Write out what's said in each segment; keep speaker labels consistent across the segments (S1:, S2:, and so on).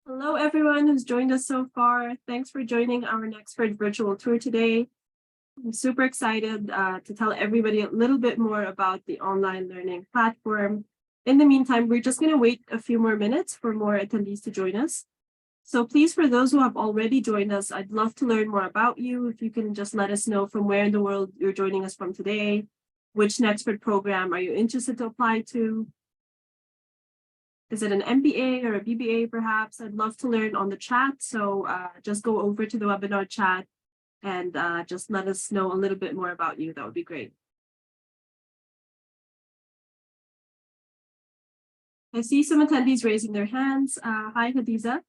S1: Hello, everyone who's joined us so far. Thanks for joining our Nexford virtual tour today. I'm super excited to tell everybody a little bit more about the online learning platform. In the meantime, we're just going to wait a few more minutes for more attendees to join us. So please, for those who have already joined us, I'd love to learn more about you. If you can just let us know from where in the world you're joining us from today, which Nexford program are you interested to apply to? Is it an MBA or a BBA perhaps? I'd love to learn on the chat. So just go over to the webinar chat and just let us know a little bit more about you. That would be great. I see some attendees raising their hands. Hi, Hadiza.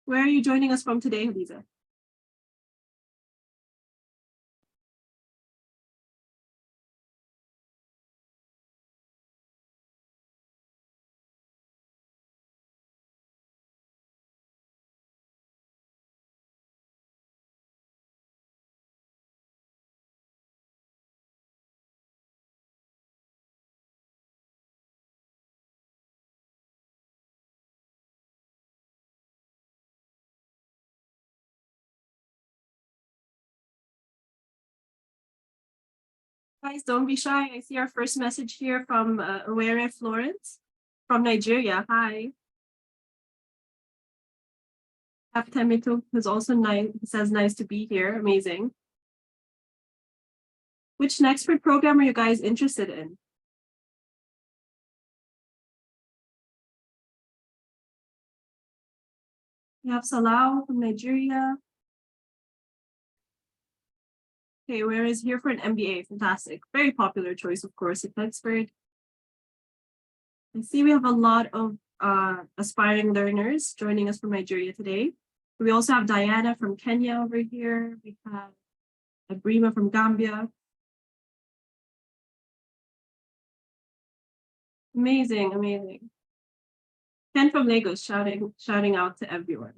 S1: Where are you joining us from today, Hadiza? Guys, don't be shy. I see our first message here from Aware Florence from Nigeria. Hi. Temito is also nice. He says nice to be here. Amazing. Which Nexford program are you guys interested in? We have Salau from Nigeria. Okay, where is here for an MBA? Fantastic. Very popular choice, of course, at Nexford. I see we have a lot of aspiring learners joining us from Nigeria today. We also have Diana from Kenya over here. We have Abrima from Gambia. Amazing, amazing. Ken from Lagos shouting out to everyone.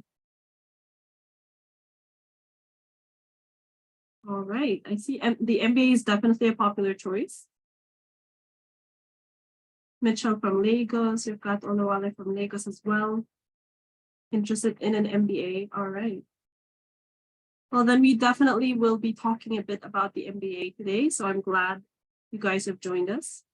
S1: All right, I see the MBA is definitely a popular choice. Mitchell from Lagos, you've got Olawale from Lagos as well. Interested in an MBA, all right. Well, then we definitely will be talking a bit about the MBA today, so I'm glad you guys have joined us.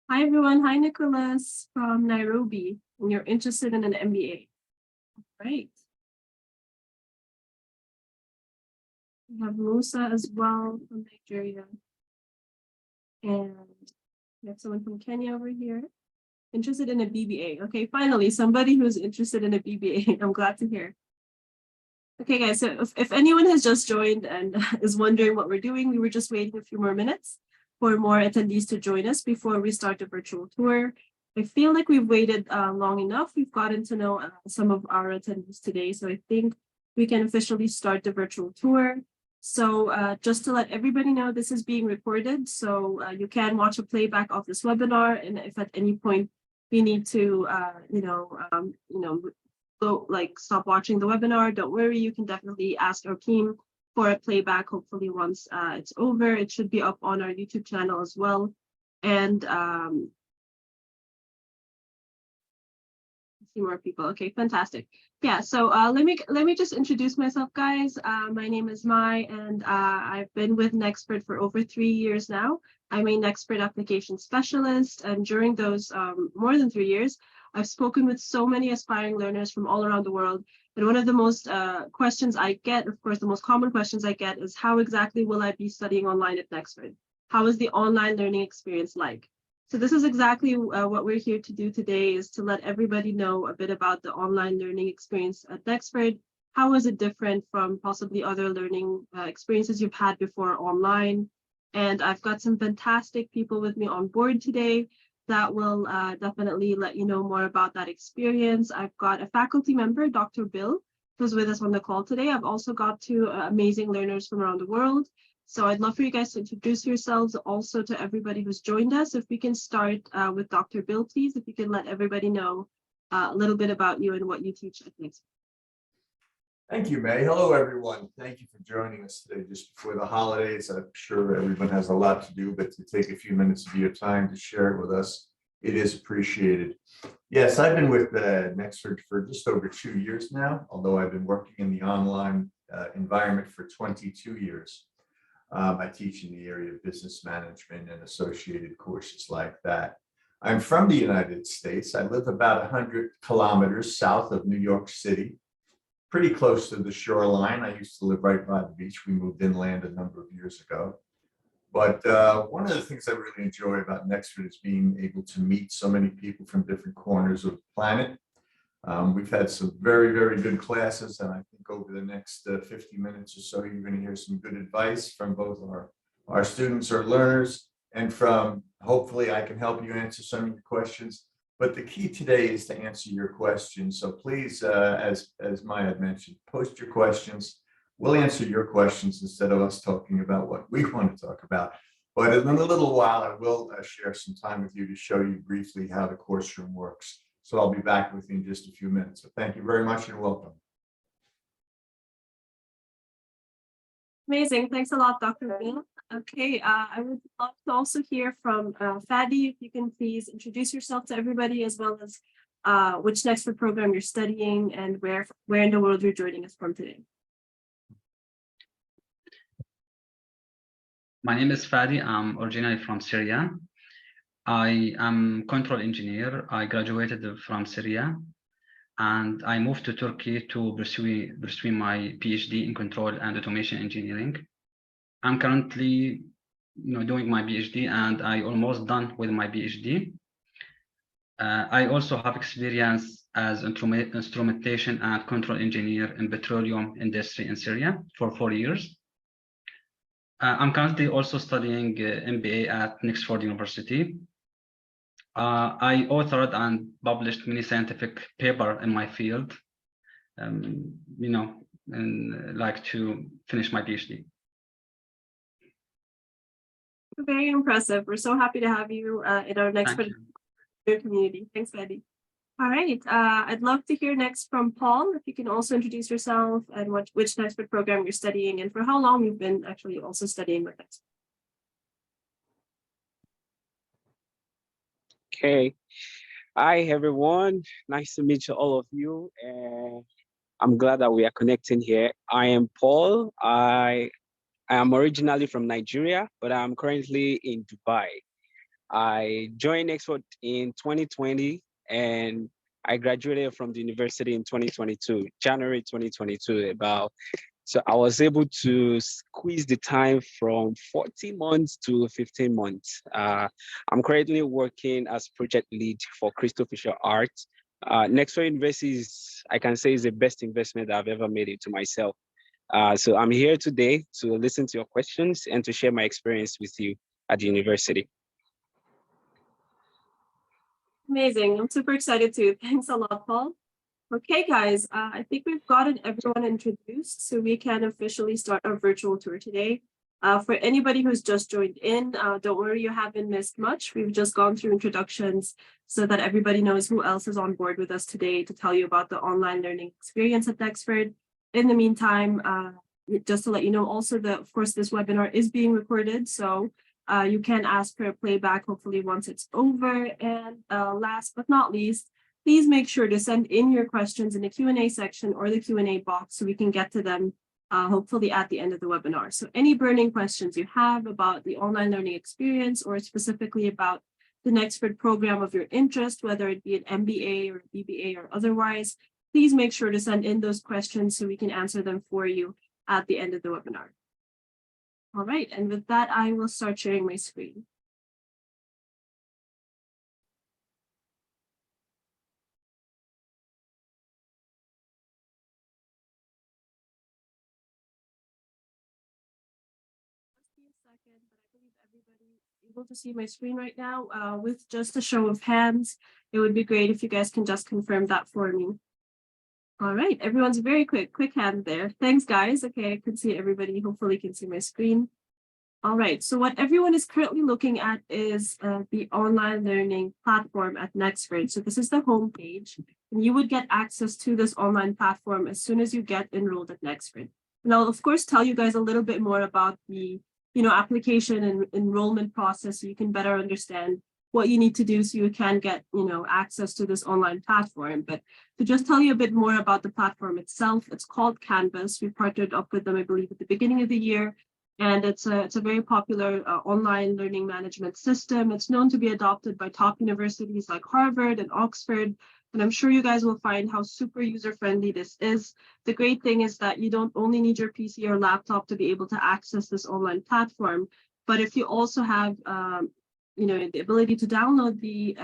S1: Hi, everyone. Hi, Nicholas from Nairobi, and you're interested in an MBA. Right. We have Musa as well from Nigeria. And we have someone from Kenya over here. Interested in a BBA. Okay, finally, somebody who's interested in a BBA. I'm glad to hear. Okay, guys, so if anyone has just joined and is wondering what we're doing, we were just waiting a few more minutes for more attendees to join us before we start the virtual tour. I feel like we've waited long enough. We've gotten to know some of our attendees today, so I think we can officially start the virtual tour. So just to let everybody know, this is being recorded, so you can watch a playback of this webinar, and if at any point you need to, go stop watching the webinar, don't worry, you can definitely ask our team for a playback. Hopefully once it's over, it should be up on our YouTube channel as well. And see more people. Okay, fantastic. Yeah, so let me just introduce myself, guys. My name is Mai, and I've been with Nexford for over 3 years now. I'm a Nexford application specialist, and during those more than 3 years, I've spoken with so many aspiring learners from all around the world. And one of the most questions I get, of course, the most common questions I get is, how exactly will I be studying online at Nexford? How is the online learning experience like? So this is exactly what we're here to do today, is to let everybody know a bit about the online learning experience at Nexford. How is it different from possibly other learning experiences you've had before online? And I've got some fantastic people with me on board today that will definitely let you know more about that experience. I've got a faculty member, Dr. Bill, who's with us on the call today. I've also got two amazing learners from around the world. So I'd love for you guys to introduce yourselves also to everybody who's joined us. If we can start with Dr. Bill, please, if you can let everybody know a little bit about you and what you teach at Nexford.
S2: Thank you, May. Hello, everyone. Thank you for joining us today just before the holidays. I'm sure everyone has a lot to do, but to take a few minutes of your time to share it with us It is appreciated. Yes, I've been with Nexford for just over 2 years now, although I've been working in the online environment for 22 years. I teach in the area of business management and associated courses like that. I'm from the United States. I live about 100 kilometers south of New York City, pretty close to the shoreline. I used to live right by the beach. We moved inland a number of years ago. But one of the things I really enjoy about Nexford is being able to meet so many people from different corners of the planet. We've had some very, very good classes, and I think over the next 50 minutes or so, you're going to hear some good advice from both our students or learners, and from, hopefully, I can help you answer some of your questions. But the key today is to answer your questions. So please, as Maya had mentioned, post your questions. We'll answer your questions instead of us talking about what we want to talk about. But in a little while, I will share some time with you to show you briefly how the course room works. So I'll be back with you in just a few minutes. So thank you very much and welcome.
S1: Amazing. Thanks a lot, Dr. Neil. Okay, I would love to also hear from Fadi. If you can please introduce yourself to everybody, as well as which Nexford program you're studying and where in the world you're joining us from today.
S3: My name is Fadi. I'm originally from Syria. I am control engineer. I graduated from Syria, and I moved to Turkey to pursue my PhD in control and automation engineering. I'm currently, doing my PhD, and I almost done with my PhD. I also have experience as instrumentation and control engineer in petroleum industry in Syria for 4 years. I'm currently also studying MBA at Nexford University. I authored and published many scientific papers in my field, and like to finish my PhD.
S1: Very impressive. We're so happy to have you in our Nexford community. Thanks, Fadi. All right, I'd love to hear next from Paul. If you can also introduce yourself and which Nexford program you're studying and for how long you've been actually also studying with us.
S4: Okay. Hi, everyone. Nice to meet all of you. I'm glad that we are connecting here. I am Paul. I am originally from Nigeria, but I'm currently in Dubai. I joined Nexford in 2020, and I graduated from the university in 2022, January 2022, so I was able to squeeze the time from 14 months to 15 months. I'm currently working as project lead for Crystal Fisher Art. Nexford University I can say, is the best investment I've ever made into myself. So I'm here today to listen to your questions and to share my experience with you at the university.
S1: Amazing. I'm super excited too. Thanks a lot, Paul. Okay, guys, I think we've gotten everyone introduced, so we can officially start our virtual tour today. For anybody who's just joined in, don't worry, you haven't missed much. We've just gone through introductions so that everybody knows who else is on board with us today to tell you about the online learning experience at Nexford. In the meantime, just to let you know also that, of course, this webinar is being recorded, so you can ask for a playback hopefully once it's over. And last but not least, please make sure to send in your questions in the Q&A section or the Q&A box so we can get to them hopefully at the end of the webinar. So any burning questions you have about the online learning experience or specifically about the Nexford program of your interest, whether it be an MBA or BBA or otherwise, please make sure to send in those questions so we can answer them for you at the end of the webinar. All right, and with that, I will start sharing my screen. Second, but I believe everybody is able to see my screen right now. With just a show of hands, it would be great if you guys can just confirm that for me. All right, everyone's very quick hand there. Thanks, guys. Okay, I can see everybody. Hopefully can see my screen. All right, so what everyone is currently looking at is the online learning platform at Nexford. So this is the home page, and you would get access to this online platform as soon as you get enrolled at Nexford. And I'll, of course, tell you guys a little bit more about the application and enrollment process so you can better understand what you need to do so you can get, access to this online platform. But to just tell you a bit more about the platform itself, it's called Canvas. We partnered up with them, I believe, at the beginning of the year. And it's a very popular online learning management system. It's known to be adopted by top universities like Harvard and Oxford. And I'm sure you guys will find how super user-friendly this is. The great thing is that you don't only need your PC or laptop to be able to access this online platform, but if you also have the ability to download the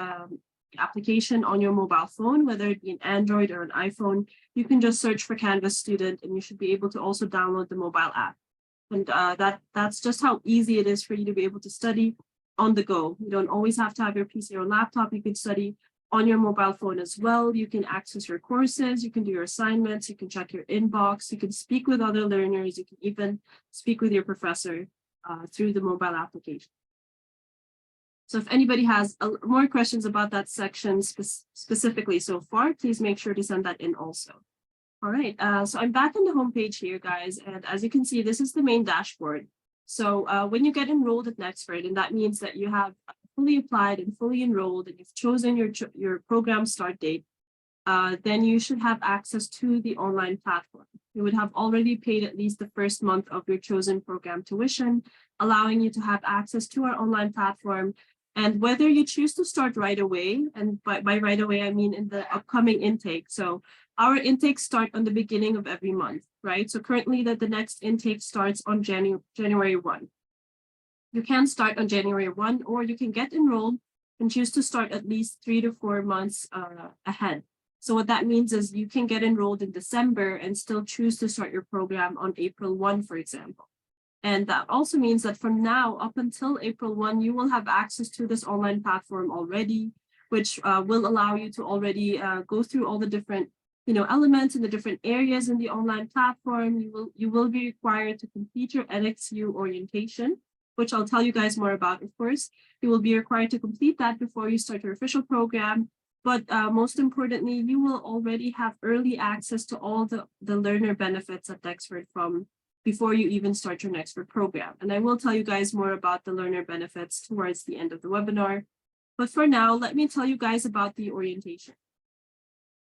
S1: application on your mobile phone, whether it be an Android or an iPhone, you can just search for Canvas Student and you should be able to also download the mobile app. And that's just how easy it is for you to be able to study on the go. You don't always have to have your PC or laptop. You can study on your mobile phone as well. You can access your courses, you can do your assignments, you can check your inbox, you can speak with other learners, you can even speak with your professor through the mobile application. So if anybody has more questions about that section specifically so far, please make sure to send that in also. All right, so I'm back on the homepage here, guys, and as you can see, this is the main dashboard. So when you get enrolled at Nexford, and that means that you have fully applied and fully enrolled, and you've chosen your program start date, then you should have access to the online platform. You would have already paid at least the first month of your chosen program tuition, allowing you to have access to our online platform. And whether you choose to start right away, and by right away, I mean in the upcoming intake. So our intakes start on the beginning of every month, right? So currently the next intake starts on January 1. You can start on January 1, or you can get enrolled and choose to start at least 3 to 4 months ahead. So what that means is you can get enrolled in December and still choose to start your program on April 1, for example. And that also means that from now up until April 1, you will have access to this online platform already, which will allow you to already go through all the different elements in the different areas in the online platform. You will be required to complete your NXU orientation, which I'll tell you guys more about, of course. You will be required to complete that before you start your official program. But most importantly, you will already have early access to all the learner benefits at Nexford from before you even start your Nexford program. And I will tell you guys more about the learner benefits towards the end of the webinar. But for now, let me tell you guys about the orientation.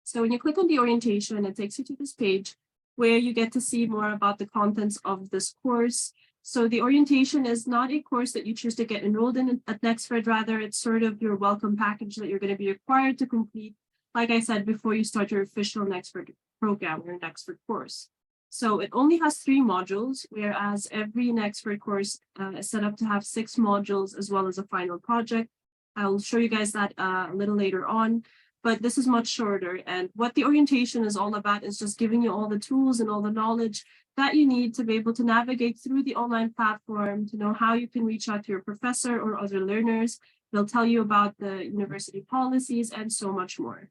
S1: So when you click on the orientation, it takes you to this page where you get to see more about the contents of this course. So the orientation is not a course that you choose to get enrolled in at Nexford. Rather, it's sort of your welcome package that you're going to be required to complete, like I said, before you start your official Nexford program, your Nexford course. So it only has 3 modules, whereas every Nexford course is set up to have 6 modules as well as a final project. I'll show you guys that a little later on, but this is much shorter. And what the orientation is all about is just giving you all the tools and all the knowledge that you need to be able to navigate through the online platform, to know how you can reach out to your professor or other learners. They'll tell you about the university policies and so much more.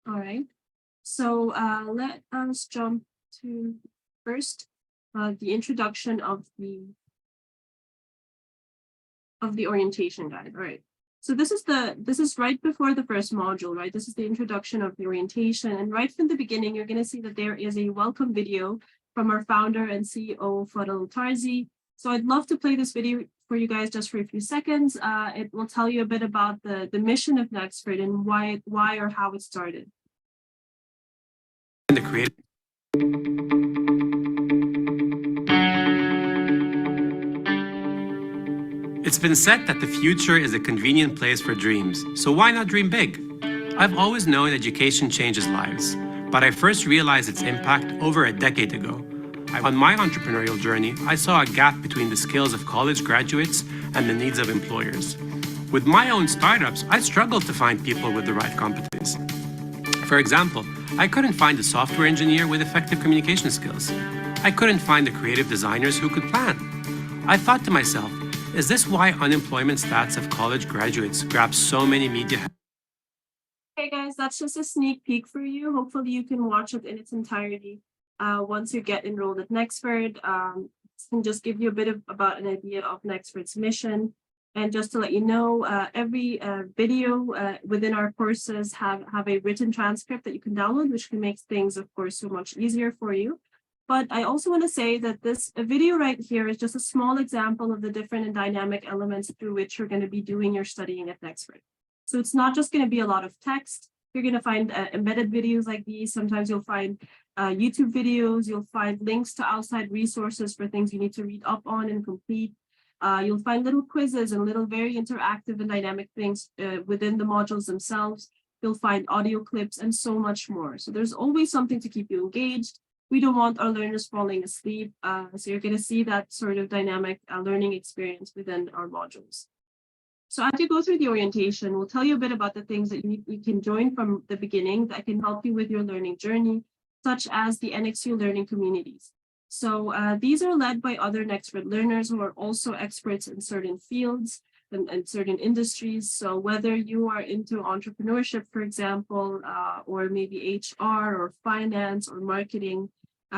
S1: All right, so let us jump to first the introduction of the orientation guide. All right, so this is right before the first module, right? This is the introduction of the orientation, and right from the beginning, you're going to see that there is a welcome video from our founder and CEO, Fadl Tarzi. So I'd love to play this video for you guys just for a few seconds. It will tell you a bit about the mission of Nexford and why or how it started.
S5: The creative. It's been said that the future is a convenient place for dreams, so why not dream big? I've always known education changes lives, but I first realized its impact over a decade ago. On my entrepreneurial journey, I saw a gap between the skills of college graduates and the needs of employers. With my own startups, I struggled to find people with the right competencies. For example, I couldn't find a software engineer with effective communication skills. I couldn't find the creative designers who could plan. I thought to myself, is this why unemployment stats of college graduates grab so many media?
S1: Okay, guys, that's just a sneak peek for you. Hopefully you can watch it in its entirety once you get enrolled at Nexford. This can just give you a bit about an idea of Nexford's mission. And just to let you know, every video within our courses have a written transcript that you can download, which can make things, of course, so much easier for you. But I also want to say that this video right here is just a small example of the different and dynamic elements through which you're going to be doing your studying at Nexford. So it's not just going to be a lot of text. You're going to find embedded videos like these. Sometimes you'll find YouTube videos. You'll find links to outside resources for things you need to read up on and complete. You'll find little quizzes and little very interactive and dynamic things within the modules themselves. You'll find audio clips and so much more. So there's always something to keep you engaged. We don't want our learners falling asleep. So you're going to see that sort of dynamic learning experience within our modules. So as you go through the orientation, we'll tell you a bit about the things that you can join from the beginning that can help you with your learning journey, such as the NXU learning communities. So these are led by other Nexford learners who are also experts in certain fields and certain industries. So whether you are into entrepreneurship, for example, or maybe HR or finance or marketing,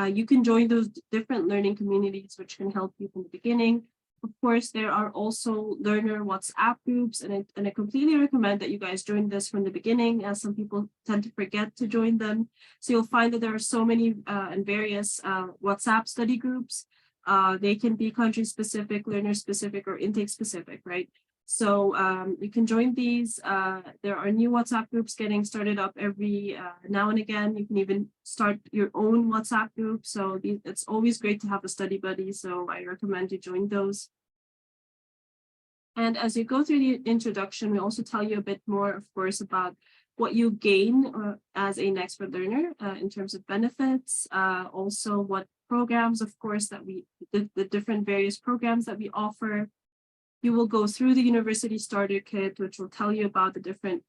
S1: you can join those different learning communities, which can help you from the beginning. Of course, there are also learner WhatsApp groups, and I completely recommend that you guys join this from the beginning, as some people tend to forget to join them. So you'll find that there are so many and various WhatsApp study groups. They can be country specific, learner specific, or intake specific, right? So you can join these. There are new WhatsApp groups getting started up every now and again. You can even start your own WhatsApp group. So it's always great to have a study buddy. So I recommend you join those. And as you go through the introduction, we also tell you a bit more, of course, about what you gain as a Nexford learner in terms of benefits. Also what programs, of course, that the different various programs that we offer. You will go through the university starter kit, which will tell you about the different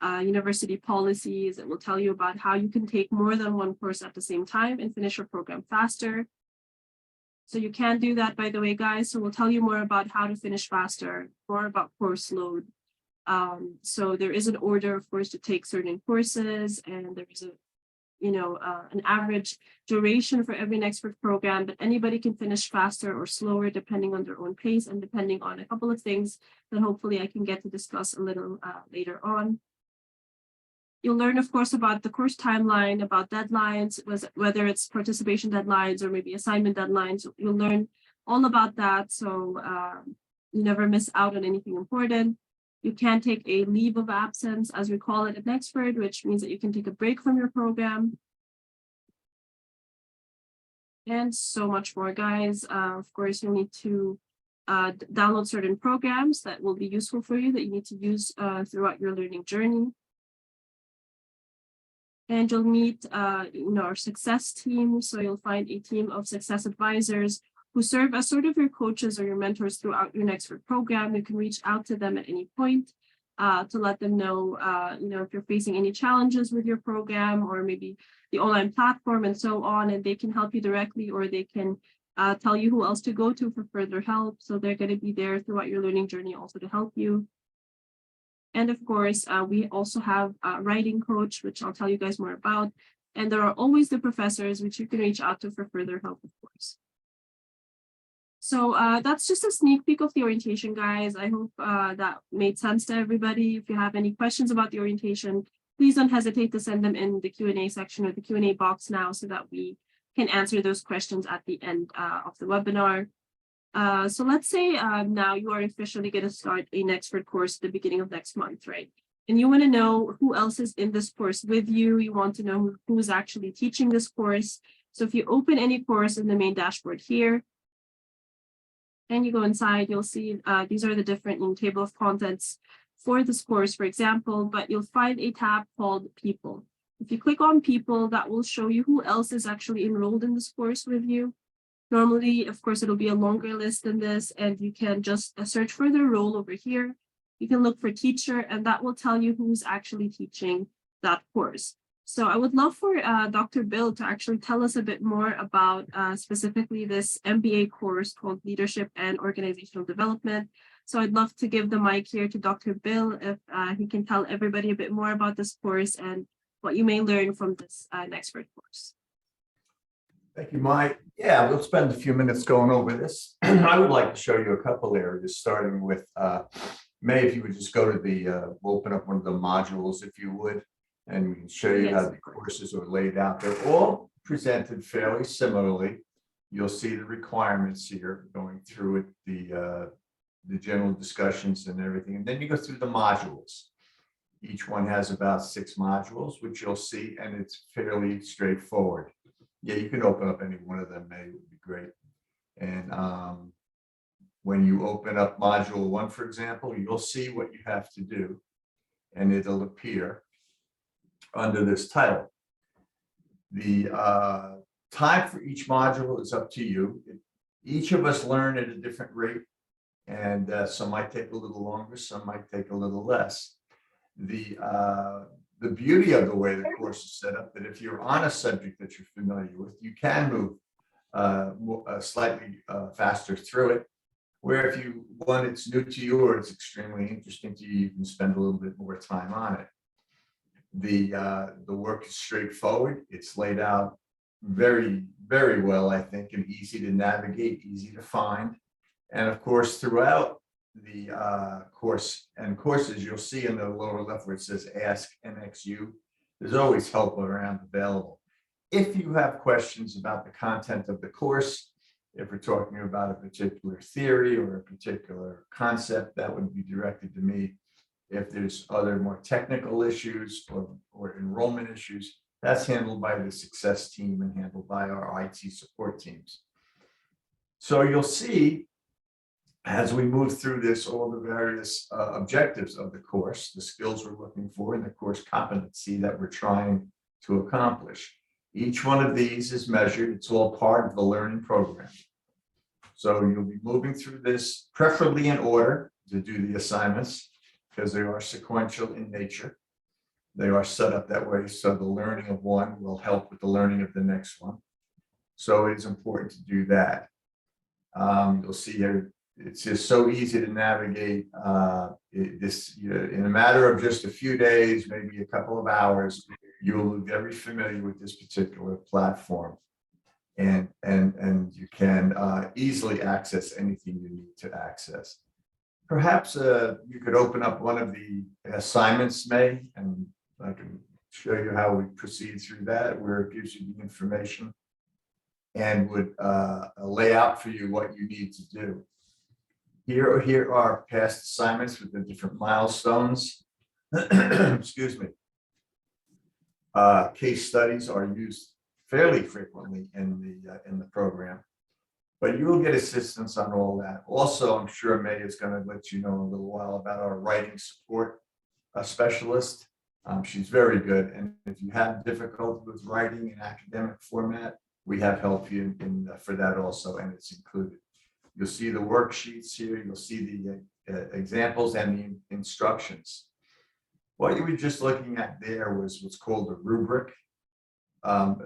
S1: university policies. It will tell you about how you can take more than one course at the same time and finish your program faster. So you can do that, by the way, guys. So we'll tell you more about how to finish faster, more about course load. So there is an order, of course, to take certain courses, and there is an average duration for every Nexford program, but anybody can finish faster or slower depending on their own pace and depending on a couple of things that hopefully I can get to discuss a little later on. You'll learn, of course, about the course timeline, about deadlines, whether it's participation deadlines or maybe assignment deadlines. You'll learn all about that, so you never miss out on anything important. You can take a leave of absence, as we call it at Nexford, which means that you can take a break from your program. And so much more, guys. Of course, you'll need to download certain programs that will be useful for you, that you need to use throughout your learning journey. And you'll meet our success team. So you'll find a team of success advisors who serve as sort of your coaches or your mentors throughout your Nexford program. You can reach out to them at any point to let them know, if you're facing any challenges with your program or maybe the online platform and so on, and they can help you directly, or they can tell you who else to go to for further help. So they're going to be there throughout your learning journey also to help you. And of course, we also have a writing coach, which I'll tell you guys more about. And there are always the professors, which you can reach out to for further help, of course. So that's just a sneak peek of the orientation, guys. I hope that made sense to everybody. If you have any questions about the orientation, please don't hesitate to send them in the Q&A section or the Q&A box now, so that we can answer those questions at the end of the webinar. So let's say now you are officially going to start a Nexford course at the beginning of next month, right? And you want to know who else is in this course with you. You want to know who is actually teaching this course. So if you open any course in the main dashboard here, and you go inside, you'll see these are the different table of contents for this course, for example, but you'll find a tab called People. If you click on People, that will show you who else is actually enrolled in this course with you. Normally, of course, it'll be a longer list than this, and you can just search for their role over here. You can look for teacher, and that will tell you who's actually teaching that course. So I would love for Dr. Bill to actually tell us a bit more about specifically this MBA course called Leadership and Organizational Development. So I'd love to give the mic here to Dr. Bill if he can tell everybody a bit more about this course and what you may learn from this Nexford course.
S2: Thank you, Mike. Yeah, we'll spend a few minutes going over this. I would like to show you a couple areas, starting with May, if you would just go to the, we'll open up one of the modules, if you would, and we can show you how the courses are laid out. They're all presented fairly similarly. You'll see the requirements here going through it, the general discussions and everything. And then you go through the modules. Each one has about 6 modules, which you'll see, and it's fairly straightforward. Yeah, you can open up any one of them, May, it would be great. And when you open up module 1, for example, you'll see what you have to do, and it'll appear under this title. The time for each module is up to you. Each of us learn at a different rate, and some might take a little longer, some might take a little less. The beauty of the way the course is set up, that if you're on a subject that you're familiar with, you can move slightly faster through it. Where if one, it's new to you or it's extremely interesting to you, you can spend a little bit more time on it. The work is straightforward. It's laid out very, very well, I think, and easy to navigate, easy to find. And of course, throughout the course and courses, you'll see in the lower left where it says Ask NXU, there's always help around available. If you have questions about the content of the course, if we're talking about a particular theory or a particular concept, that would be directed to me. If there's other more technical issues or enrollment issues, that's handled by the success team and handled by our IT support teams. So you'll see, as we move through this, all the various objectives of the course, the skills we're looking for, and the course competency that we're trying to accomplish. Each one of these is measured. It's all part of the learning program. So you'll be moving through this, preferably in order to do the assignments, because they are sequential in nature. They are set up that way, so the learning of one will help with the learning of the next one. So it is important to do that. You'll see here, it's just so easy to navigate in a matter of just a few days, maybe a couple of hours, you'll be very familiar with this particular platform. And you can easily access anything you need to access. Perhaps you could open up one of the assignments, May, and I can show you how we proceed through that, where it gives you the information and would lay out for you what you need to do. Here are past assignments with the different milestones. Excuse me. Case studies are used fairly frequently in the program, but you will get assistance on all that. Also, I'm sure May is going to let you know in a little while about our writing support specialist. She's very good, and if you have difficulty with writing in academic format, we have help you for that also, and it's included. You'll see the worksheets here. You'll see the examples and the instructions. What you were just looking at there was what's called a rubric.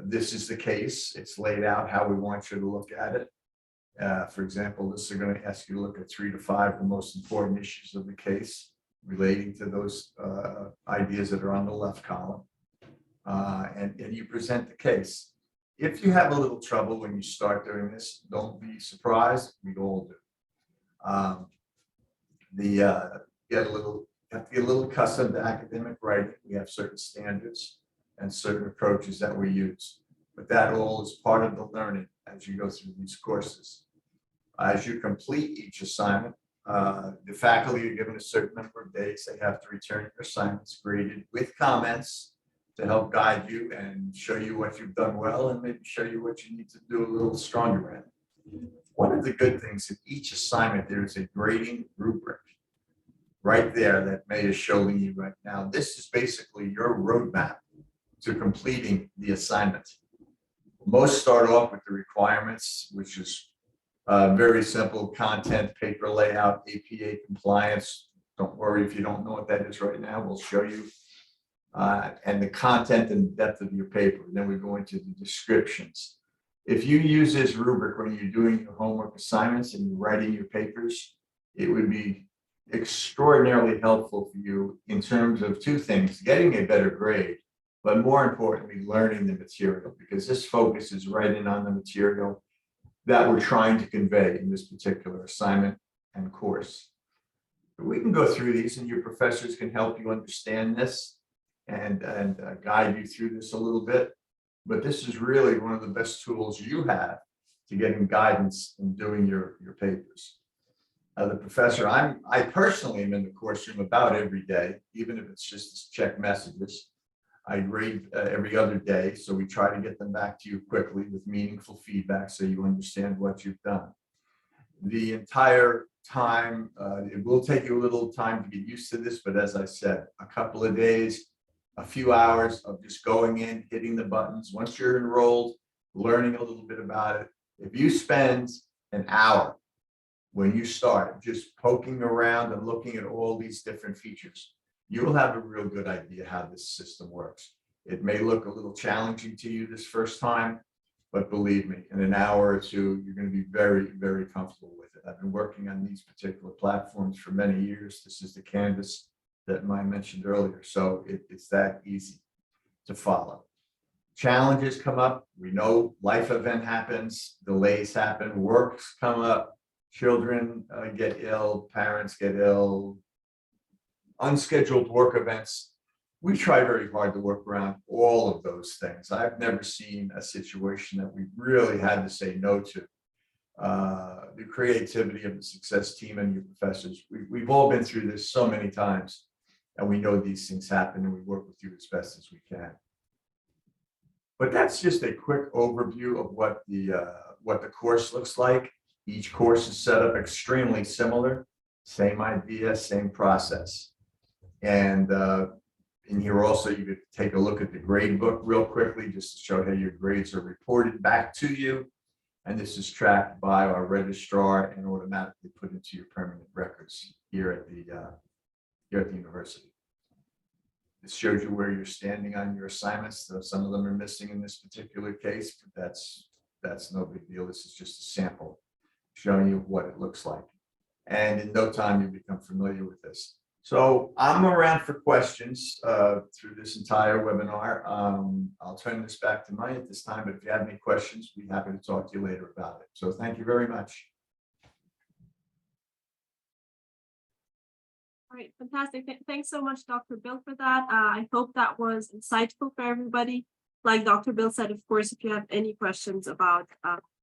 S2: This is the case. It's laid out how we want you to look at it. For example, this is going to ask you to look at 3 to 5 of the most important issues of the case relating to those ideas that are on the left column. And you present the case. If you have a little trouble when you start doing this, don't be surprised. We all do. You have to get a little accustomed to academic writing. We have certain standards and certain approaches that we use, but that all is part of the learning as you go through these courses. As you complete each assignment, the faculty are given a certain number of days. They have to return your assignments graded with comments to help guide you and show you what you've done well and maybe show you what you need to do a little stronger at. One of the good things in each assignment, there is a grading rubric right there that May is showing you right now. This is basically your roadmap to completing the assignment. Most start off with the requirements, which is very simple: content, paper layout, APA compliance. Don't worry if you don't know what that is right now, we'll show you. And the content and depth of your paper. And then we go into the descriptions. If you use this rubric when you're doing your homework assignments and you're writing your papers, it would be extraordinarily helpful for you in terms of 2 things: getting a better grade, but more importantly, learning the material, because this focuses right in on the material that we're trying to convey in this particular assignment and course. But we can go through these and your professors can help you understand this and guide you through this a little bit. but this is really one of the best tools you have to getting guidance in doing your papers. The professor, I personally am in the course room about every day, even if it's just to check messages. I grade every other day, so we try to get them back to you quickly with meaningful feedback so you understand what you've done. The entire time, it will take you a little time to get used to this, but as I said, a couple of days, a few hours of just going in, hitting the buttons. Once you're enrolled, learning a little bit about it. If you spend an hour when you start just poking around and looking at all these different features, you will have a real good idea how this system works. It may look a little challenging to you this first time, but believe me, in an hour or two, you're going to be very, very comfortable with it. I've been working on these particular platforms for many years. This is the Canvas that I mentioned earlier. So it's that easy to follow. Challenges come up. We know life event happens, delays happen, works come up, children get ill, parents get ill, unscheduled work events. We try very hard to work around all of those things. I've never seen a situation that we really had to say no to. The creativity of the success team and your professors, we've all been through this so many times, and we know these things happen, and we work with you as best as we can. But that's just a quick overview of what the course looks like. Each course is set up extremely similar, same idea, same process. And in here also, you could take a look at the grade book real quickly, just to show how your grades are reported back to you. And this is tracked by our registrar and automatically put into your permanent records here at the university. This shows you where you're standing on your assignments. So some of them are missing in this particular case, but that's no big deal. This is just a sample showing you what it looks like. And in no time, you become familiar with this. So I'm around for questions through this entire webinar. I'll turn this back to Maya at this time, but if you have any questions, we'd be happy to talk to you later about it. So thank you very much.
S1: All right, fantastic. Thanks so much, Dr. Bill, for that. I hope that was insightful for everybody. Like Dr. Bill said, of course, if you have any questions about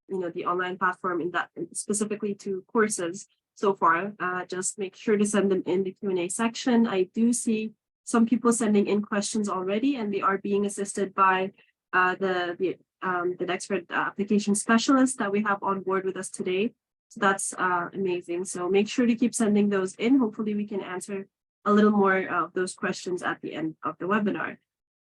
S1: the online platform in that specifically to courses so far, just make sure to send them in the Q&A section. I do see some people sending in questions already, and they are being assisted by the Nexford application specialist that we have on board with us today. So that's amazing. So make sure to keep sending those in. Hopefully we can answer a little more of those questions at the end of the webinar.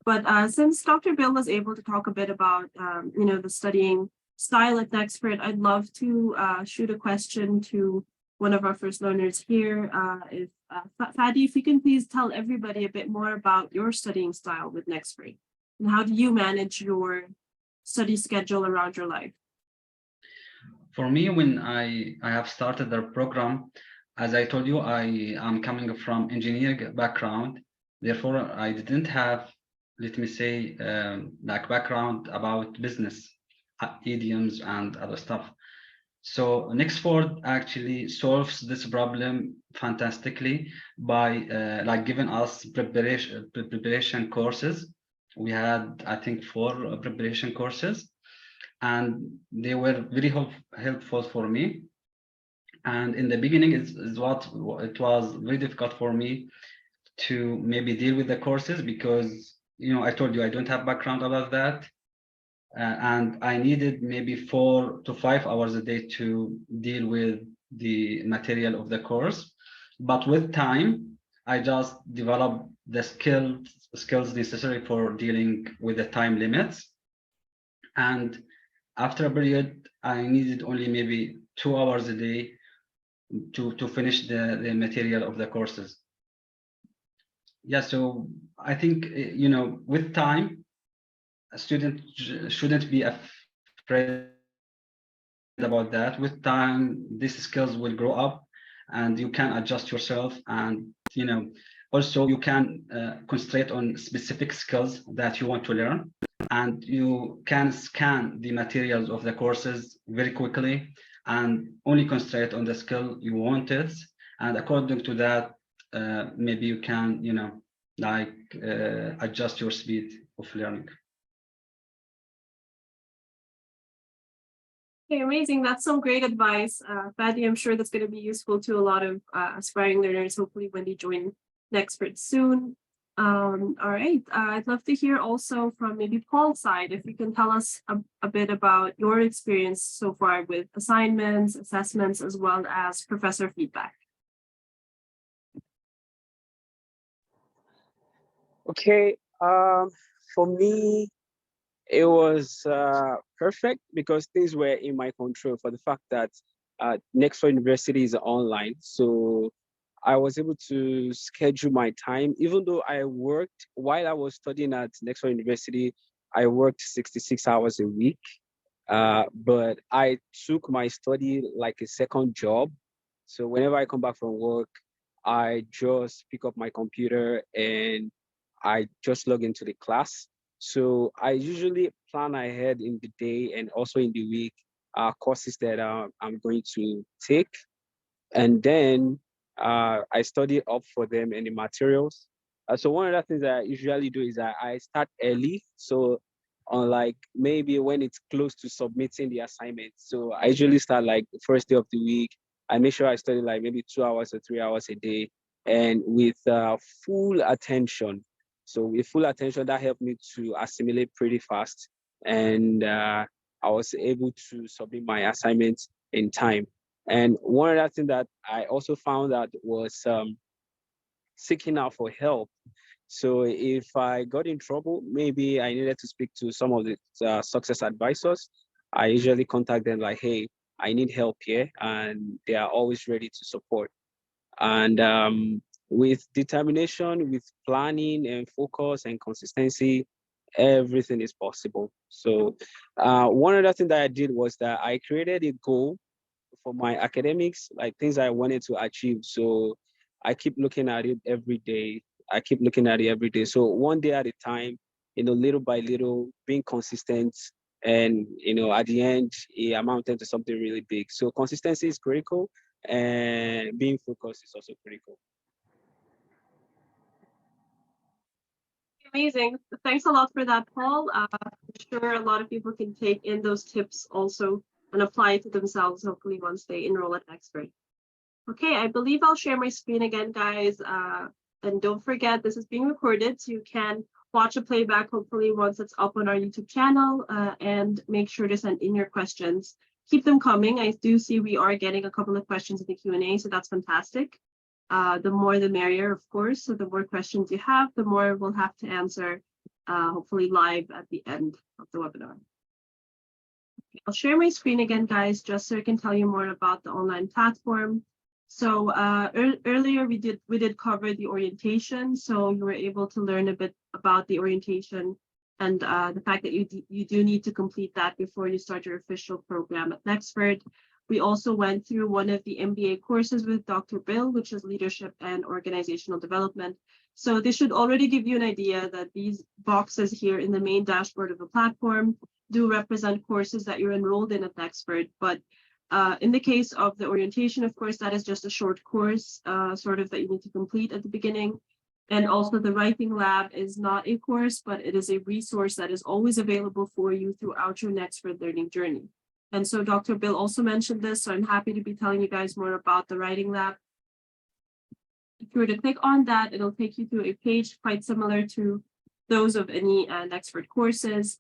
S1: But since Dr. Bill was able to talk a bit about the studying style at Nexford, I'd love to shoot a question to one of our first learners here. Fadi, if you can please tell everybody a bit more about your studying style with Nexford, and how do you manage your study schedule around your life?
S3: For me, when I have started the program, as I told you, I am coming from engineering background. Therefore, I didn't have, let me say, like background about business, idioms and other stuff. So Nexford actually solves this problem fantastically by like giving us preparation courses. We had, I think, 4 preparation courses, and they were very helpful for me. And in the beginning, it was very difficult for me to maybe deal with the courses because, I told you I don't have background about that. And I needed maybe 4 to 5 hours a day to deal with the material of the course. But with time, I just developed the skills necessary for dealing with the time limits. And after a period, I needed only maybe 2 hours a day to finish the material of the courses. Yeah, so I think, with time, a student shouldn't be afraid about that. With time, these skills will grow up and you can adjust yourself, and also you can concentrate on specific skills that you want to learn, and you can scan the materials of the courses very quickly and only concentrate on the skill you wanted, and according to that maybe you can adjust your speed of learning.
S1: Okay, amazing. That's some great advice. Fadi, I'm sure that's going to be useful to a lot of aspiring learners, hopefully when they join Nexford soon. All right, I'd love to hear also from maybe Paul's side, if you can tell us a bit about your experience so far with assignments, assessments, as well as professor feedback.
S4: Okay, for me, it was perfect because things were in my control for the fact that Nexford University is online. So I was able to schedule my time, even though I worked while I was studying at Nexford University, I worked 66 hours a week. But I took my study like a second job. So whenever I come back from work, I just pick up my computer and I just log into the class. So I usually plan ahead in the day and also in the week courses that I'm going to take. And then I study up for them and the materials. So one of the things that I usually do is that I start early. So on like maybe when it's close to submitting the assignment. So I usually start like the first day of the week. I make sure I study like maybe 2 hours or 3 hours a day and with full attention. So with full attention, that helped me to assimilate pretty fast. And I was able to submit my assignments in time. And one other thing that I also found out was seeking out for help. So if I got in trouble, maybe I needed to speak to some of the success advisors. I usually contact them like, hey, I need help here, and they are always ready to support. And with determination, with planning and focus and consistency, everything is possible. So one other thing that I did was that I created a goal for my academics, like things I wanted to achieve. So I keep looking at it every day. I keep looking at it every day. So one day at a time, little by little, being consistent, and at the end, it amounted to something really big. So consistency is critical, and being focused is also critical.
S1: Amazing. Thanks a lot for that, Paul. I'm sure a lot of people can take in those tips also and apply it to themselves, hopefully once they enroll at Nexford. Okay, I believe I'll share my screen again, guys. And don't forget, this is being recorded, so you can watch a playback, hopefully once it's up on our YouTube channel, and make sure to send in your questions. Keep them coming. I do see we are getting a couple of questions in the Q&A, so that's fantastic. The more the merrier, of course. So the more questions you have, the more we'll have to answer, hopefully live at the end of the webinar. I'll share my screen again, guys, just so I can tell you more about the online platform. So earlier we did cover the orientation, so you were able to learn a bit about the orientation and the fact that you do need to complete that before you start your official program at Nexford. We also went through one of the MBA courses with Dr. Bill, which is Leadership and Organizational Development. So this should already give you an idea that these boxes here in the main dashboard of the platform do represent courses that you're enrolled in at Nexford. But in the case of the orientation, of course, that is just a short course, sort of that you need to complete at the beginning. And also the writing lab is not a course, but it is a resource that is always available for you throughout your Nexford learning journey. And so Dr. Bill also mentioned this, so I'm happy to be telling you guys more about the writing lab. If you were to click on that, it'll take you to a page quite similar to those of any Nexford courses,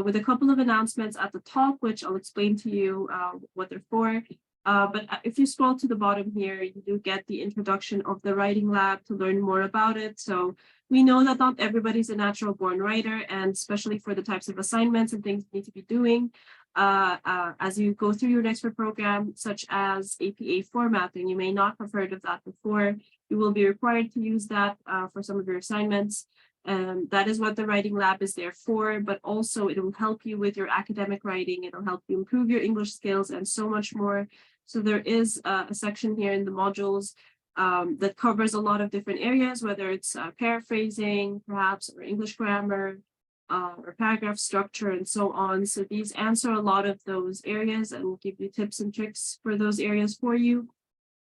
S1: with a couple of announcements at the top, which I'll explain to you what they're for. But if you scroll to the bottom here, you do get the introduction of the writing lab to learn more about it. So we know that not everybody's a natural born writer, and especially for the types of assignments and things you need to be doing as you go through your Nexford program, such as APA formatting. You may not have heard of that before. You will be required to use that for some of your assignments. That is what the writing lab is there for, but also it will help you with your academic writing. It'll help you improve your English skills and so much more. So there is a section here in the modules that covers a lot of different areas, whether it's paraphrasing, perhaps, or English grammar, or paragraph structure, and so on. So these answer a lot of those areas and will give you tips and tricks for those areas for you.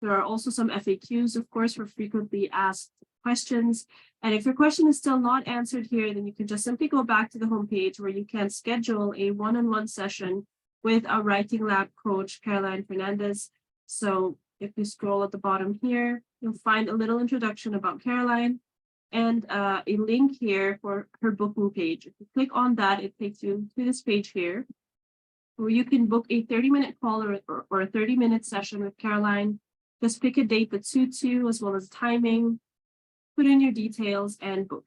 S1: There are also some FAQs, of course, for frequently asked questions. And if your question is still not answered here, then you can just simply go back to the homepage where you can schedule a one-on-one session with our writing lab coach, Caroline Fernandez. So if you scroll at the bottom here, you'll find a little introduction about Caroline and a link here for her booking page. If you click on that, it takes you to this page here, where you can book a 30-minute call or a 30-minute session with Caroline. Just pick a date that suits you, as well as timing, put in your details, and book.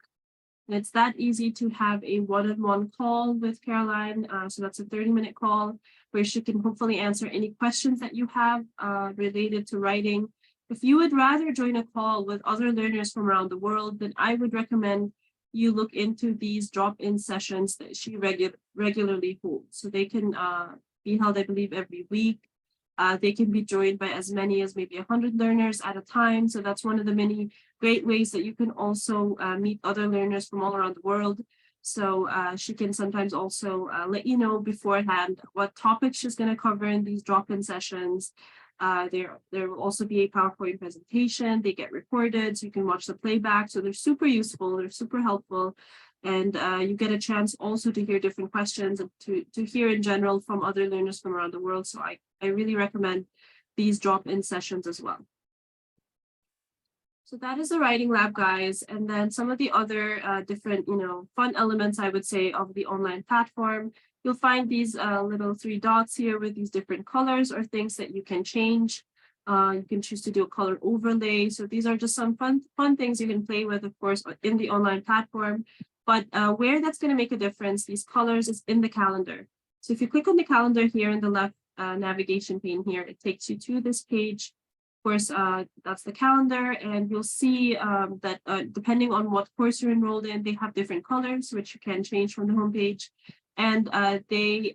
S1: And it's that easy to have a one-on-one call with Caroline. So that's a 30-minute call where she can hopefully answer any questions that you have related to writing. If you would rather join a call with other learners from around the world, then I would recommend you look into these drop-in sessions that she regularly holds. So they can be held, I believe, every week. They can be joined by as many as maybe 100 learners at a time. So that's one of the many great ways that you can also meet other learners from all around the world. So she can sometimes also let you know beforehand what topics she's going to cover in these drop-in sessions. There will also be a PowerPoint presentation. They get recorded, so you can watch the playback. So they're super useful, they're super helpful. And you get a chance also to hear different questions and to hear in general from other learners from around the world. So I really recommend these drop-in sessions as well. So that is the writing lab, guys. And then some of the other different, fun elements, I would say, of the online platform. You'll find these little 3 dots here with these different colors or things that you can change. You can choose to do a color overlay. So these are just some fun things you can play with, of course, in the online platform. But where that's going to make a difference, these colors, is in the calendar. So if you click on the calendar here in the left navigation pane here, it takes you to this page. Of course, that's the calendar, and you'll see that depending on what course you're enrolled in, they have different colors, which you can change from the homepage. And they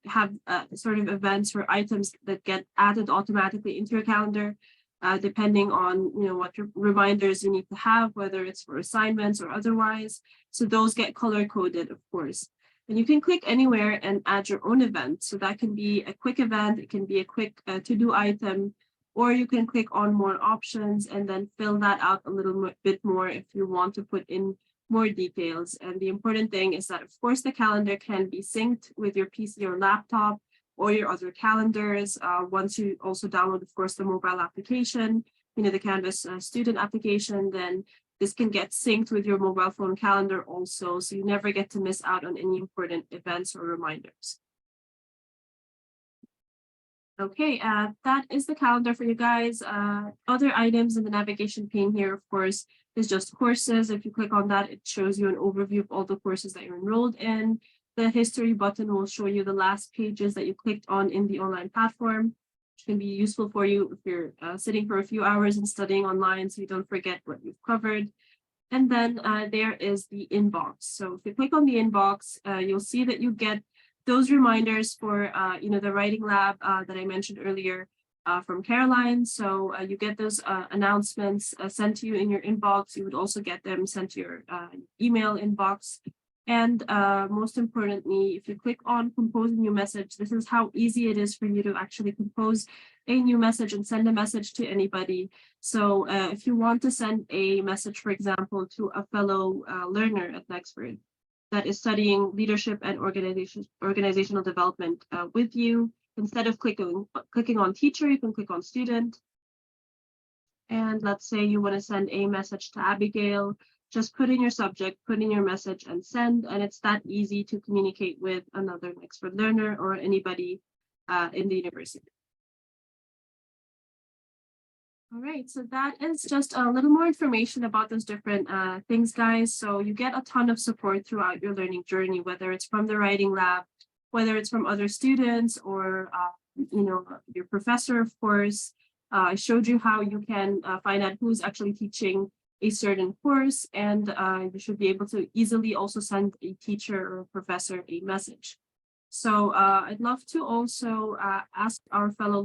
S1: have sort of events or items that get added automatically into your calendar, depending on what reminders you need to have, whether it's for assignments or otherwise. So those get color coded, of course. And you can click anywhere and add your own event. So that can be a quick event, it can be a quick to-do item, or you can click on more options and then fill that out a little bit more if you want to put in more details. And the important thing is that, of course, the calendar can be synced with your PC or laptop or your other calendars. Once you also download, of course, the mobile application, the Canvas student application, then this can get synced with your mobile phone calendar also, so you never get to miss out on any important events or reminders. Okay, that is the calendar for you guys. Other items in the navigation pane here, of course, is just courses. If you click on that, it shows you an overview of all the courses that you're enrolled in. The history button will show you the last pages that you clicked on in the online platform, which can be useful for you if you're sitting for a few hours and studying online so you don't forget what you've covered. And then there is the inbox. So if you click on the inbox, you'll see that you get those reminders for the writing lab that I mentioned earlier from Caroline. So you get those announcements sent to you in your inbox. You would also get them sent to your email inbox. And most importantly, if you click on compose a new message, this is how easy it is for you to actually compose a new message and send a message to anybody. So if you want to send a message, for example, to a fellow learner at Nexford that is studying leadership and organizational development with you, instead of clicking on teacher, you can click on student. And let's say you want to send a message to Abigail, just put in your subject, put in your message and send, and it's that easy to communicate with another Nexford learner or anybody in the university. All right, so that is just a little more information about those different things, guys. So you get a ton of support throughout your learning journey, whether it's from the writing lab, whether it's from other students or, your professor, of course. I showed you how you can find out who's actually teaching a certain course, and you should be able to easily also send a teacher or a professor a message. So I'd love to also ask our fellow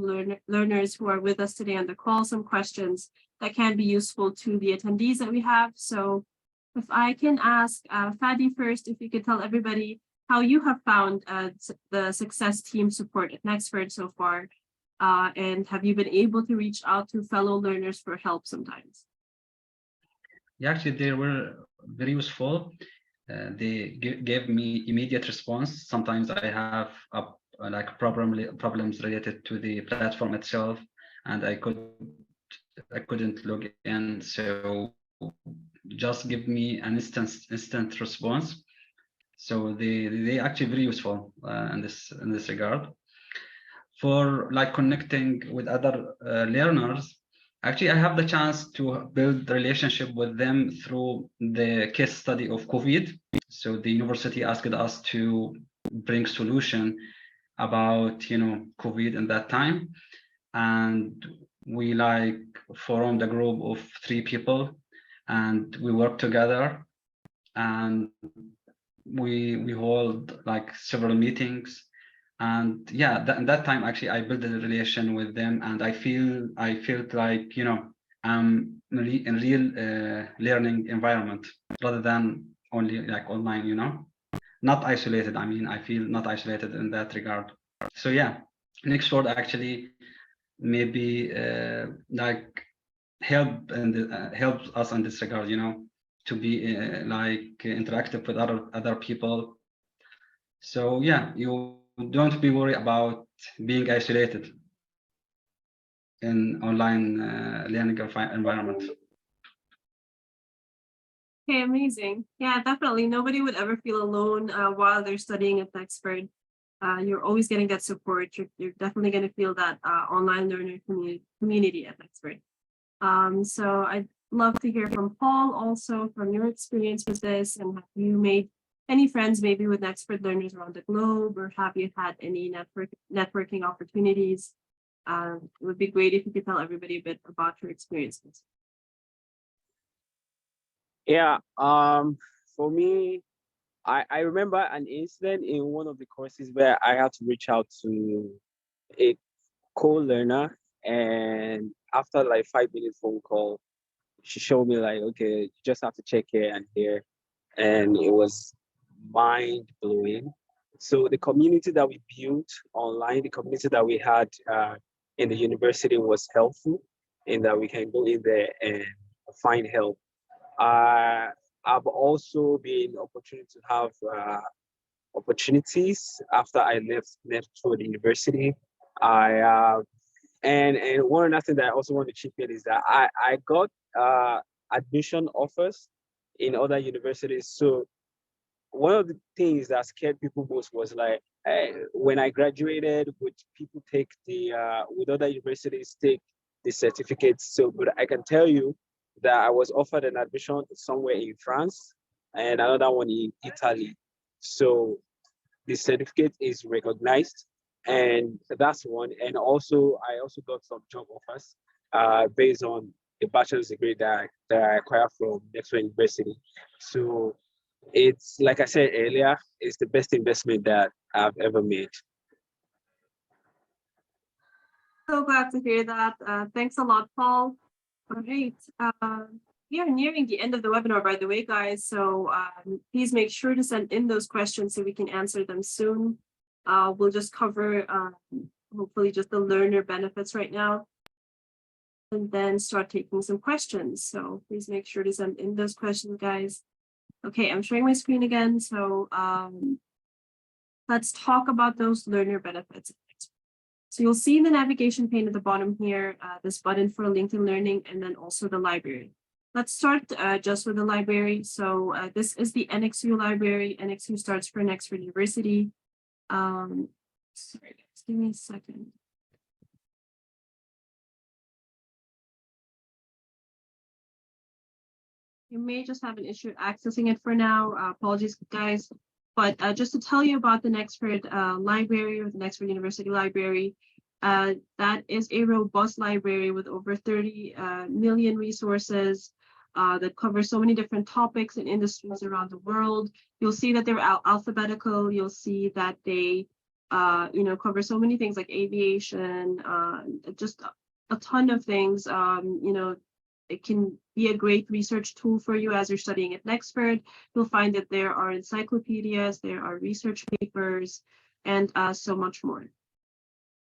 S1: learners who are with us today on the call some questions that can be useful to the attendees that we have. So if I can ask Fadi first, if you could tell everybody how you have found the success team support at Nexford so far, and have you been able to reach out to fellow learners for help sometimes?
S3: Yeah, actually, they were very useful. They gave me immediate response. Sometimes I have a like problems related to the platform itself, and I couldn't log in. So just give me an instant response. So they actually very useful in this regard. For like connecting with other learners, actually I have the chance to build relationship with them through the case study of COVID. So the university asked us to bring solution about COVID in that time, and we like formed a group of 3 people, and we worked together, and we hold like several meetings. And yeah, that time actually I built a relation with them, and I felt like I'm in real learning environment rather than only like online, not isolated. I mean, I feel not isolated in that regard. So yeah, Nexford actually maybe like helps us in this regard, to be like interactive with other people. So yeah, you don't be worried about being isolated in online learning environment.
S1: Okay, amazing. Yeah, definitely. Nobody would ever feel alone while they're studying at Nexford. You're always getting that support. You're definitely going to feel that online learner community at Nexford. So I'd love to hear from Paul also, from your experience with this, and have you made any friends maybe with Nexford learners around the globe, or have you had any networking opportunities? It would be great if you could tell everybody a bit about your experiences.
S4: Yeah, for me, I remember an incident in one of the courses where I had to reach out to a co-learner, and after like 5 minute phone call, she showed me like, okay, you just have to check here and here, and it was mind blowing. So the community that we built online, the community that we had in the university was helpful in that we can go in there and find help. I've also been opportunity to have opportunities after I left Nexford University. I and one other thing that I also want to chip in is that I got admission offers in other universities. So one of the things that scared people most was like, hey, when I graduated, would people take would other universities take the certificates? So, but I can tell you that I was offered an admission somewhere in France and another one in Italy. So the certificate is recognized, and that's one. And also, I also got some job offers based on the bachelor's degree that I acquired from Nexford University. So it's like I said earlier, it's the best investment that I've ever made.
S1: So glad to hear that. Thanks a lot, Paul. All right. We are nearing the end of the webinar, by the way, guys. So please make sure to send in those questions so we can answer them soon. We'll just cover hopefully just the learner benefits right now, and then start taking some questions. So please make sure to send in those questions, guys. Okay, I'm sharing my screen again. So let's talk about those learner benefits. So you'll see in the navigation pane at the bottom here, this button for LinkedIn Learning, and then also the library. Let's start just with the library. So this is the NXU library. NXU starts for Nexford University. Sorry, guys, give me a second. You may just have an issue accessing it for now. Apologies, guys. But just to tell you about the Nexford library, or the Nexford University Library, that is a robust library with over 30 million resources that cover so many different topics and industries around the world. You'll see that they're alphabetical. You'll see that they cover so many things like aviation, just a ton of things. It can be a great research tool for you as you're studying at Nexford. You'll find that there are encyclopedias, there are research papers, and so much more.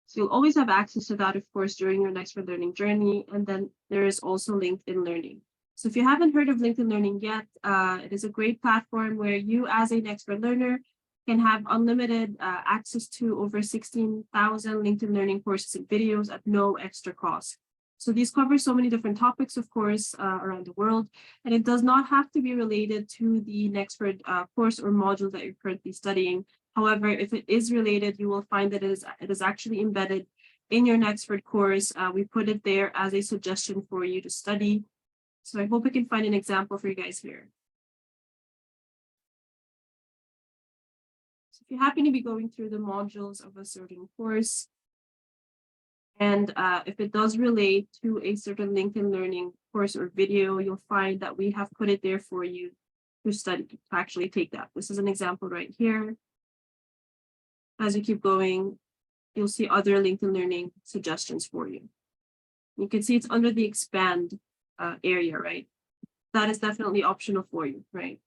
S1: So you'll always have access to that, of course, during your Nexford learning journey. And then there is also LinkedIn Learning. So if you haven't heard of LinkedIn Learning yet, it is a great platform where you as a Nexford learner can have unlimited access to over 16,000 LinkedIn Learning courses and videos at no extra cost. So these cover so many different topics, of course, around the world, and it does not have to be related to the Nexford course or module that you're currently studying. However, if it is related, you will find that it is actually embedded in your Nexford course. We put it there as a suggestion for you to study. So I hope I can find an example for you guys here. So if you happen to be going through the modules of a certain course, and if it does relate to a certain LinkedIn Learning course or video, you'll find that we have put it there for you to study, to actually take that. This is an example right here. As you keep going, you'll see other LinkedIn Learning suggestions for you. You can see it's under the expand area, right? That is definitely optional for you, right?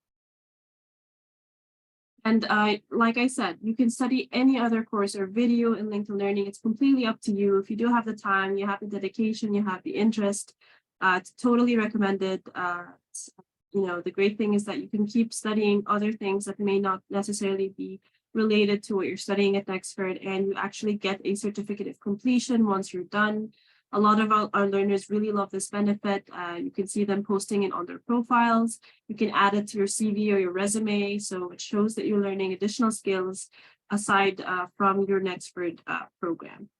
S1: And like I said, you can study any other course or video in LinkedIn Learning. It's completely up to you. If you do have the time, you have the dedication, you have the interest, it's totally recommended. The great thing is that you can keep studying other things that may not necessarily be related to what you're studying at Nexford, and you actually get a certificate of completion once you're done. A lot of our learners really love this benefit. You can see them posting it on their profiles. You can add it to your CV or your resume, so it shows that you're learning additional skills aside from your Nexford program.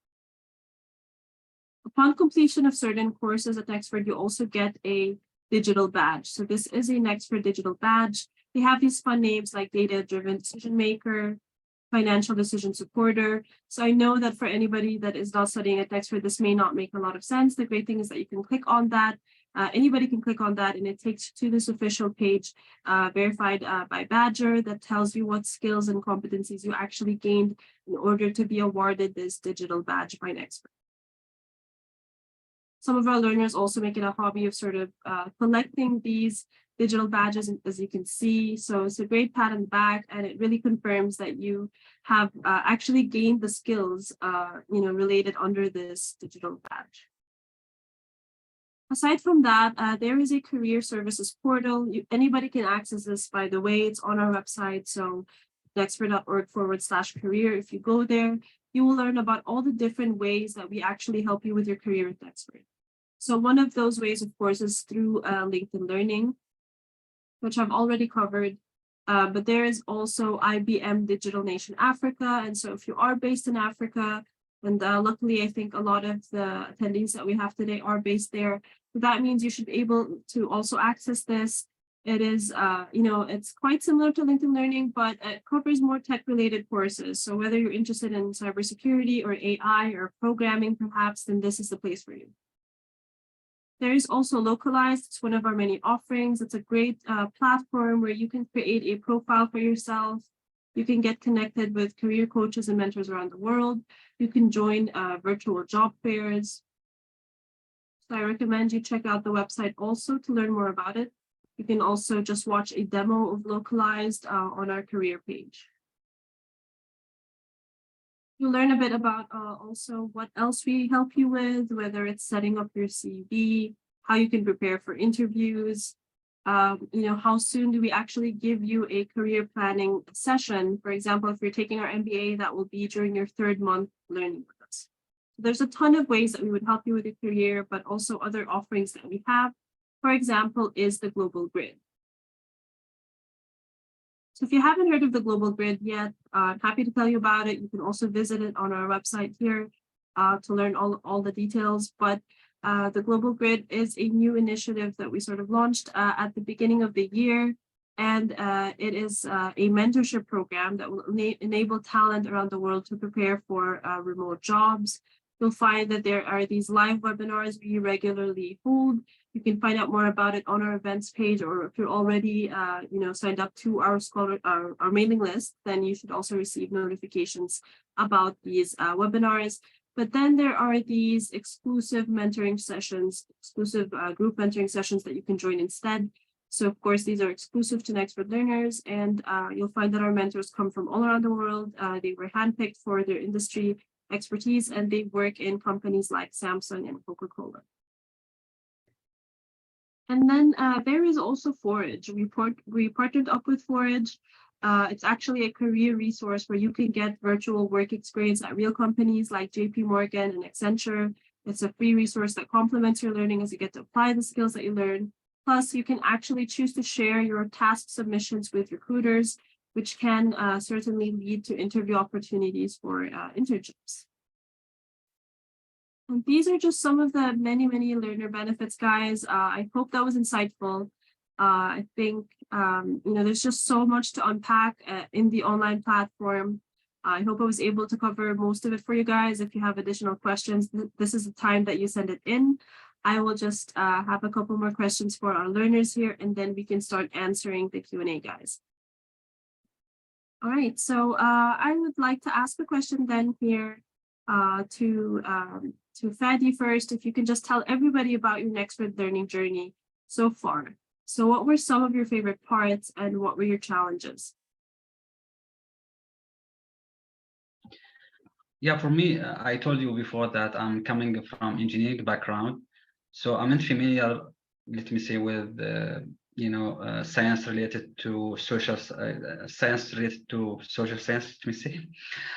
S1: Upon completion of certain courses at Nexford, you also get a digital badge. So this is a Nexford digital badge. They have these fun names like data-driven decision maker, financial decision supporter. So I know that for anybody that is not studying at Nexford, this may not make a lot of sense. The great thing is that you can click on that. Anybody can click on that, and it takes you to this official page verified by Badger that tells you what skills and competencies you actually gained in order to be awarded this digital badge by Nexford. Some of our learners also make it a hobby of sort of collecting these digital badges, as you can see. So it's a great pat on the back, and it really confirms that you have actually gained the skills related under this digital badge. Aside from that, there is a career services portal. Anybody can access this, by the way. It's on our website, so nexford.org/career. If you go there, you will learn about all the different ways that we actually help you with your career at Nexford. So one of those ways, of course, is through LinkedIn Learning, which I've already covered, but there is also IBM Digital Nation Africa. And so if you are based in Africa, and luckily I think a lot of the attendees that we have today are based there, that means you should be able to also access this. It is, it's quite similar to LinkedIn Learning, but it covers more tech-related courses. So whether you're interested in cybersecurity or AI or programming, perhaps, then this is the place for you. There is also Localized. It's one of our many offerings. It's a great platform where you can create a profile for yourself. You can get connected with career coaches and mentors around the world. You can join virtual job fairs. So I recommend you check out the website also to learn more about it. You can also just watch a demo of Localized on our career page. You'll learn a bit about also what else we help you with, whether it's setting up your CV, how you can prepare for interviews, how soon do we actually give you a career planning session. For example, if you're taking our MBA, that will be during your 3rd month learning with us. There's a ton of ways that we would help you with your career, but also other offerings that we have. For example, is the Global Grid. So if you haven't heard of the Global Grid yet, I'm happy to tell you about it. You can also visit it on our website here to learn all the details. But the Global Grid is a new initiative that we sort of launched at the beginning of the year. And it is a mentorship program that will enable talent around the world to prepare for remote jobs. You'll find that there are these live webinars we regularly hold. You can find out more about it on our events page, or if you're already signed up to our mailing list, then you should also receive notifications about these webinars. But then there are these exclusive mentoring sessions, exclusive group mentoring sessions that you can join instead. So of course, these are exclusive to Nexford learners, and you'll find that our mentors come from all around the world. They were handpicked for their industry expertise, and they work in companies like Samsung and Coca-Cola. And then there is also Forage. We partnered up with Forage. It's actually a career resource where you can get virtual work experience at real companies like JP Morgan and Accenture. It's a free resource that complements your learning as you get to apply the skills that you learn. Plus, you can actually choose to share your task submissions with recruiters, which can certainly lead to interview opportunities for internships. And these are just some of the many, many learner benefits, guys. I hope that was insightful. I think, there's just so much to unpack in the online platform. I hope I was able to cover most of it for you guys. If you have additional questions, this is the time that you send it in. I will just have a couple more questions for our learners here, and then we can start answering the Q&A, guys. All right, so I would like to ask a question then here to Fadi first. If you can just tell everybody about your Nexford learning journey so far. So what were some of your favorite parts and what were your challenges?
S3: Yeah, for me, I told you before that I'm coming from engineering background. So I'm not familiar, let me say, with science related to social science related to social science, let me say.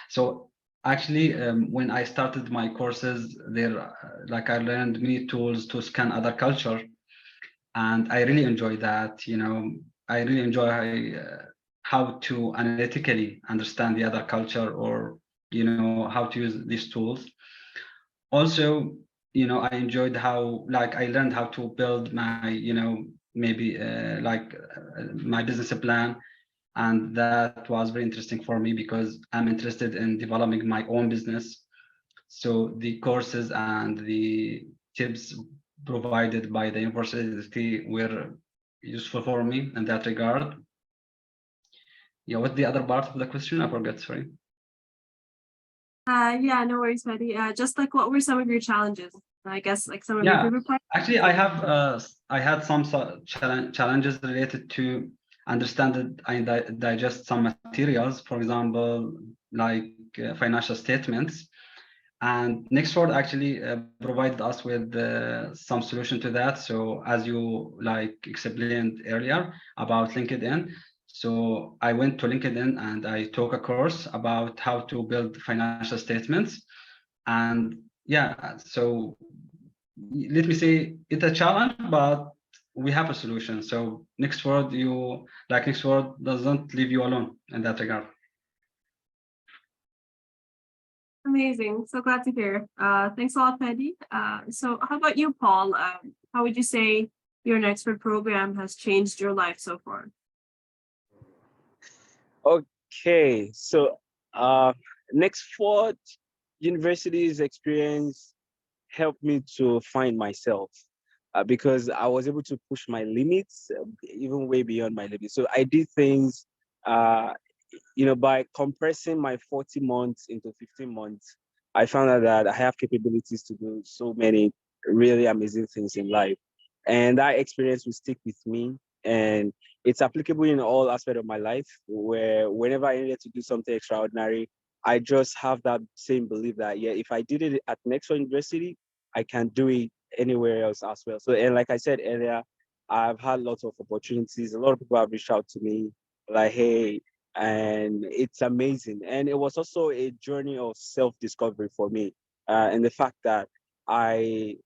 S3: So actually, when I started my courses there, I learned many tools to scan other culture, and I really enjoy that. I really enjoy how to analytically understand the other culture, or how to use these tools. Also, I enjoyed how I learned how to build my my business plan, and that was very interesting for me because I'm interested in developing my own business. So the courses and the tips provided by the university were useful for me in that regard. Yeah, what's the other part of the question? I forgot, sorry.
S1: Yeah, no worries, Fadi. Just what were some of your challenges? I guess some of your favorite parts.
S3: Actually, I had some challenges related to understand and digest some materials, for example, financial statements. And Nexford actually provided us with some solution to that. So as you explained earlier about LinkedIn, so I went to LinkedIn and I took a course about how to build financial statements. And yeah, so let me say it's a challenge, but we have a solution. So Nexford, Nexford doesn't leave you alone in that regard.
S1: Amazing. So glad to hear. Thanks a lot, Fadi. So how about you, Paul? How would you say your Nexford program has changed your life so far?
S4: Okay, so Nexford University's experience helped me to find myself because I was able to push my limits, even way beyond my limits. So I did things, by compressing my 40 months into 15 months, I found out that I have capabilities to do so many really amazing things in life. And that experience will stick with me. And it's applicable in all aspects of my life, where whenever I needed to do something extraordinary, I just have that same belief that, yeah, if I did it at Nexford University, I can do it anywhere else as well. So, and like I said earlier, I've had lots of opportunities. A lot of people have reached out to me like, hey, and it's amazing. And it was also a journey of self-discovery for me. And the fact that I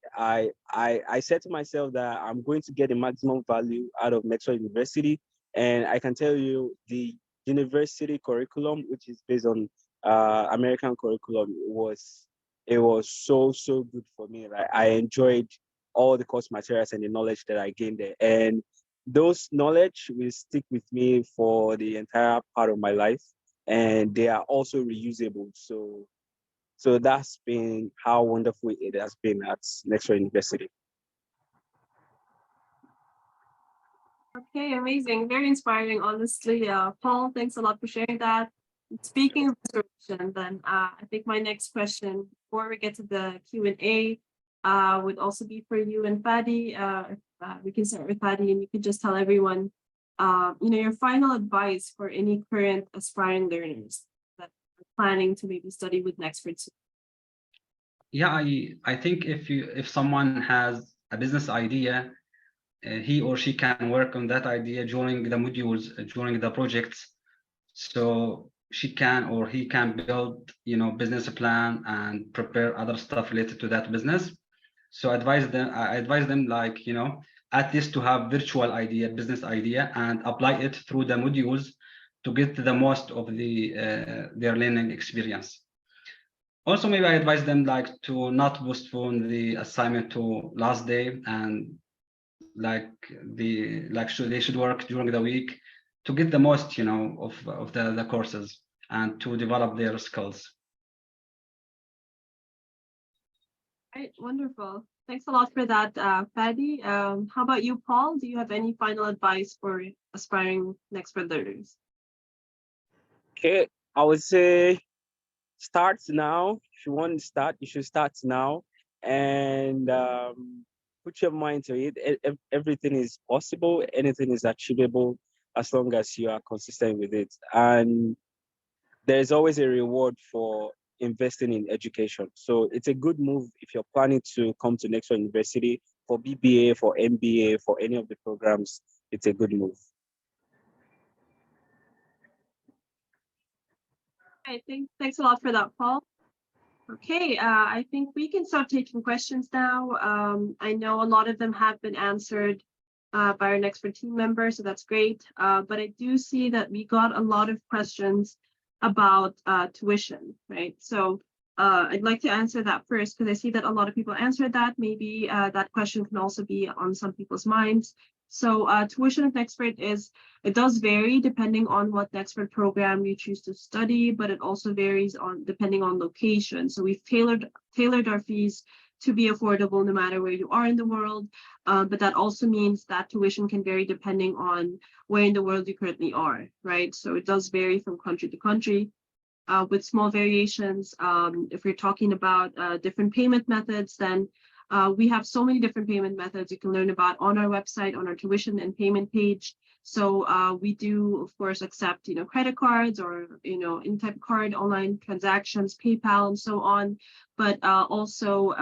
S4: said to myself that I'm going to get the maximum value out of Nexford University. And I can tell you the university curriculum, which is based on American curriculum, it was so good for me. I enjoyed all the course materials and the knowledge that I gained there. And those knowledge will stick with me for the entire part of my life. And they are also reusable. So that's been how wonderful it has been at Nexford University.
S1: Okay, amazing. Very inspiring, honestly. Paul, thanks a lot for sharing that. Speaking of inspiration, then I think my next question, before we get to the Q&A, would also be for you and Fadi. We can start with Fadi, and you can just tell everyone, your final advice for any current aspiring learners that are planning to maybe study with Nexford.
S3: Yeah, I think if someone has a business idea, he or she can work on that idea during the modules, during the projects. so she can or he can build, business plan and prepare other stuff related to that business. So I advise them like, at least to have virtual idea, business idea, and apply it through the modules to get the most of their learning experience. Also, maybe I advise them like to not postpone the assignment to last day, and they should work during the week to get the most, of the courses and to develop their skills.
S1: Right, wonderful. Thanks a lot for that, Fadi. How about you, Paul? Do you have any final advice for aspiring Nexford learners?
S4: Okay, I would say start now. If you want to start, you should start now, and put your mind to it. Everything is possible. Anything is achievable as long as you are consistent with it. And there's always a reward for investing in education. So it's a good move if you're planning to come to Nexford University for BBA, for MBA, for any of the programs. It's a good move.
S1: Thanks a lot for that, Paul. Okay, I think we can start taking questions now. I know a lot of them have been answered by our Nexford team members, so that's great. But I do see that we got a lot of questions about tuition, right? So I'd like to answer that first because I see that a lot of people answered that. Maybe that question can also be on some people's minds. So tuition at Nexford it does vary depending on what Nexford program you choose to study, but it also varies depending on location. So we've tailored our fees to be affordable no matter where you are in the world. But that also means that tuition can vary depending on where in the world you currently are, right? So it does vary from country to country. With small variations, if we're talking about different payment methods, then we have so many different payment methods you can learn about on our website, on our tuition and payment page. So we do, of course, accept, credit cards or, any type of card, online transactions, PayPal, and so on. But also,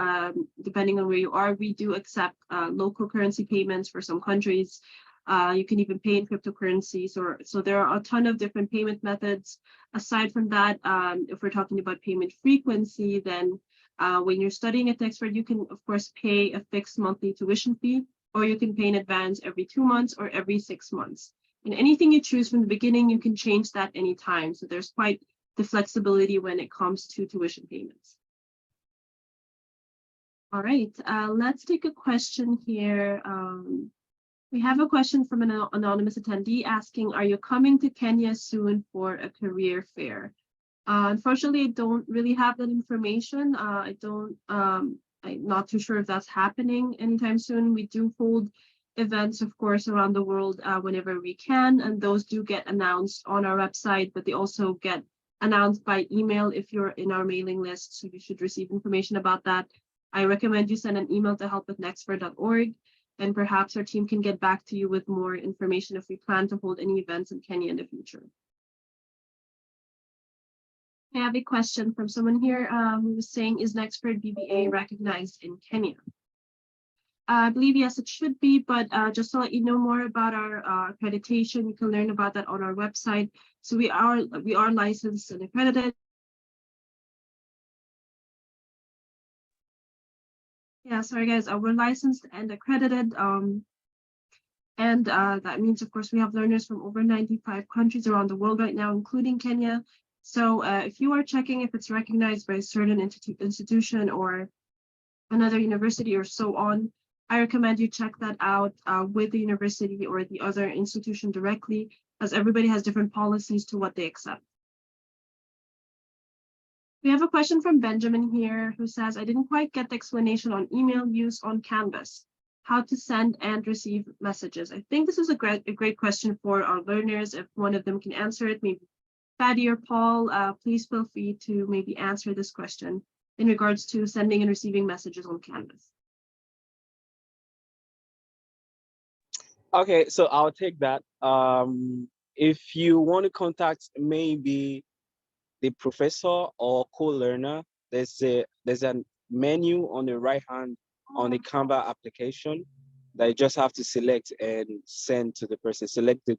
S1: depending on where you are, we do accept local currency payments for some countries. You can even pay in cryptocurrencies, so there are a ton of different payment methods. Aside from that, if we're talking about payment frequency, then when you're studying at Nexford, you can, of course, pay a fixed monthly tuition fee, or you can pay in advance every 2 months or every 6 months. And anything you choose from the beginning, you can change that anytime. So there's quite the flexibility when it comes to tuition payments. All right, let's take a question here. We have a question from an anonymous attendee asking, are you coming to Kenya soon for a career fair? Unfortunately, I don't really have that information. I'm not too sure if that's happening anytime soon. We do hold events, of course, around the world whenever we can, and those do get announced on our website, but they also get announced by email if you're in our mailing list, so you should receive information about that. I recommend you send an email to help@nexford.org, and perhaps our team can get back to you with more information if we plan to hold any events in Kenya in the future. I have a question from someone here who was saying, is Nexford BBA recognized in Kenya? I believe, yes, it should be, but just to let you know more about our accreditation, you can learn about that on our website. So we are licensed and accredited. Yeah, sorry guys, we're licensed and accredited. And that means, of course, we have learners from over 95 countries around the world right now, including Kenya. So if you are checking if it's recognized by a certain institution or another university or so on, I recommend you check that out with the university or the other institution directly, as everybody has different policies to what they accept. We have a question from Benjamin here who says, I didn't quite get the explanation on email use on Canvas, how to send and receive messages. I think this is a great question for our learners. If one of them can answer it, maybe Fadi or Paul, please feel free to maybe answer this question in regards to sending and receiving messages on Canvas.
S4: Okay, so I'll take that. If you want to contact maybe the professor or co-learner, there's a menu on the right hand on the Canva application that you just have to select and send to the person. Select the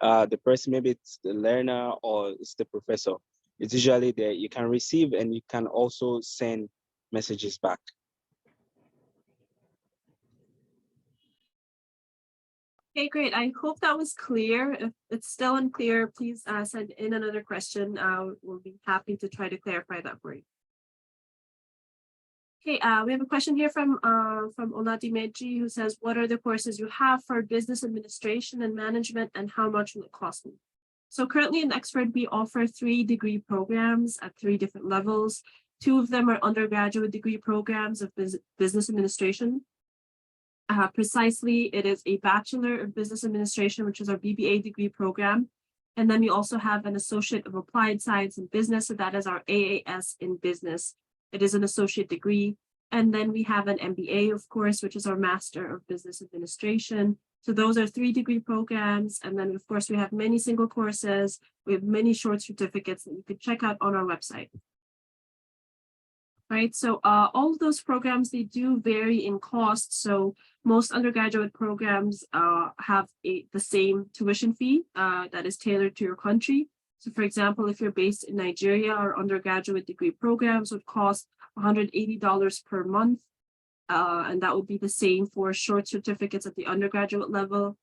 S4: the person, maybe it's the learner or it's the professor. It's usually there. You can receive and you can also send messages back.
S1: Okay, great. I hope that was clear. If it's still unclear, please send in another question. We'll be happy to try to clarify that for you. Okay, we have a question here from Oladimeji, who says, what are the courses you have for business administration and management, and how much will it cost me? So currently in Nexford, we offer 3 degree programs at 3 different levels. 2 of them are undergraduate degree programs of business administration. Precisely, it is a Bachelor of Business Administration, which is our BBA degree program. And then we also have an Associate of Applied Science in Business, so that is our AAS in Business. It is an associate degree. And then we have an MBA, of course, which is our Master of Business Administration. So those are 3 degree programs. And then, of course, we have many single courses. We have many short certificates that you could check out on our website. Right, so all of those programs, they do vary in cost. So most undergraduate programs have the same tuition fee that is tailored to your country. So for example, if you're based in Nigeria, our undergraduate degree programs would cost $180 per month. And that would be the same for short certificates at the undergraduate level.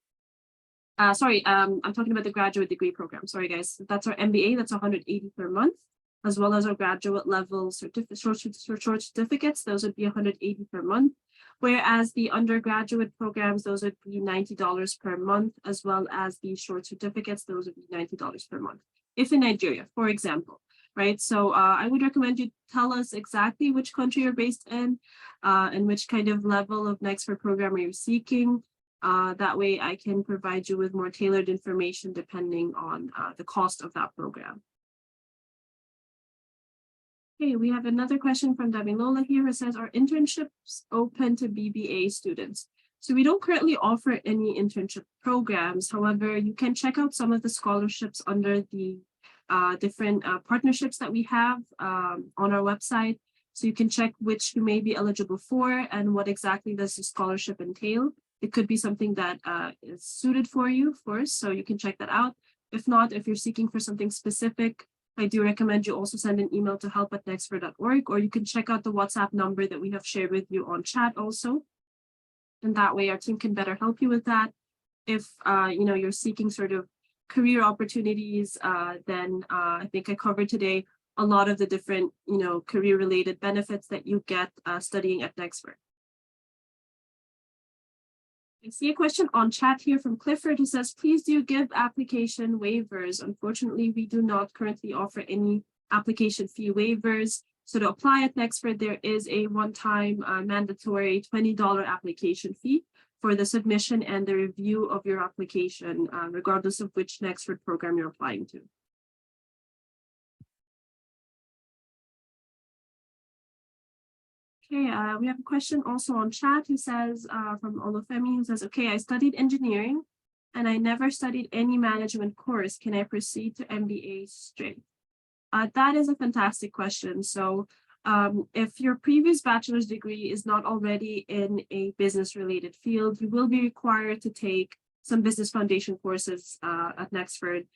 S1: I'm talking about the graduate degree program. Sorry, guys. That's our MBA. That's $180 per month, as well as our graduate level short certificates. Those would be $180 per month. Whereas the undergraduate programs, those would be $90 per month, as well as the short certificates, those would be $90 per month. If in Nigeria, for example, right? So I would recommend you tell us exactly which country you're based in and which kind of level of Nexford program are you seeking. That way I can provide you with more tailored information depending on the cost of that program. Okay, we have another question from Damilola here who says, are internships open to BBA students? So we don't currently offer any internship programs. However, you can check out some of the scholarships under the different partnerships that we have on our website. So you can check which you may be eligible for and what exactly does the scholarship entail. It could be something that is suited for you, of course, so you can check that out. If not, if you're seeking for something specific, I do recommend you also send an email to help@nexford.org, or you can check out the WhatsApp number that we have shared with you on chat also. And that way our team can better help you with that. If you're seeking sort of career opportunities, then I think I covered today a lot of the different career related benefits that you get studying at Nexford. I see a question on chat here from Clifford who says, please do give application waivers. Unfortunately, we do not currently offer any application fee waivers. So to apply at Nexford, there is a one-time mandatory $20 application fee for the submission and the review of your application, regardless of which Nexford program you're applying to. Okay, we have a question also on chat who says, from Olufemi, who says, okay, I studied engineering and I never studied any management course. Can I proceed to MBA straight? That is a fantastic question. So if your previous bachelor's degree is not already in a business related field, you will be required to take some business foundation courses at Nexford.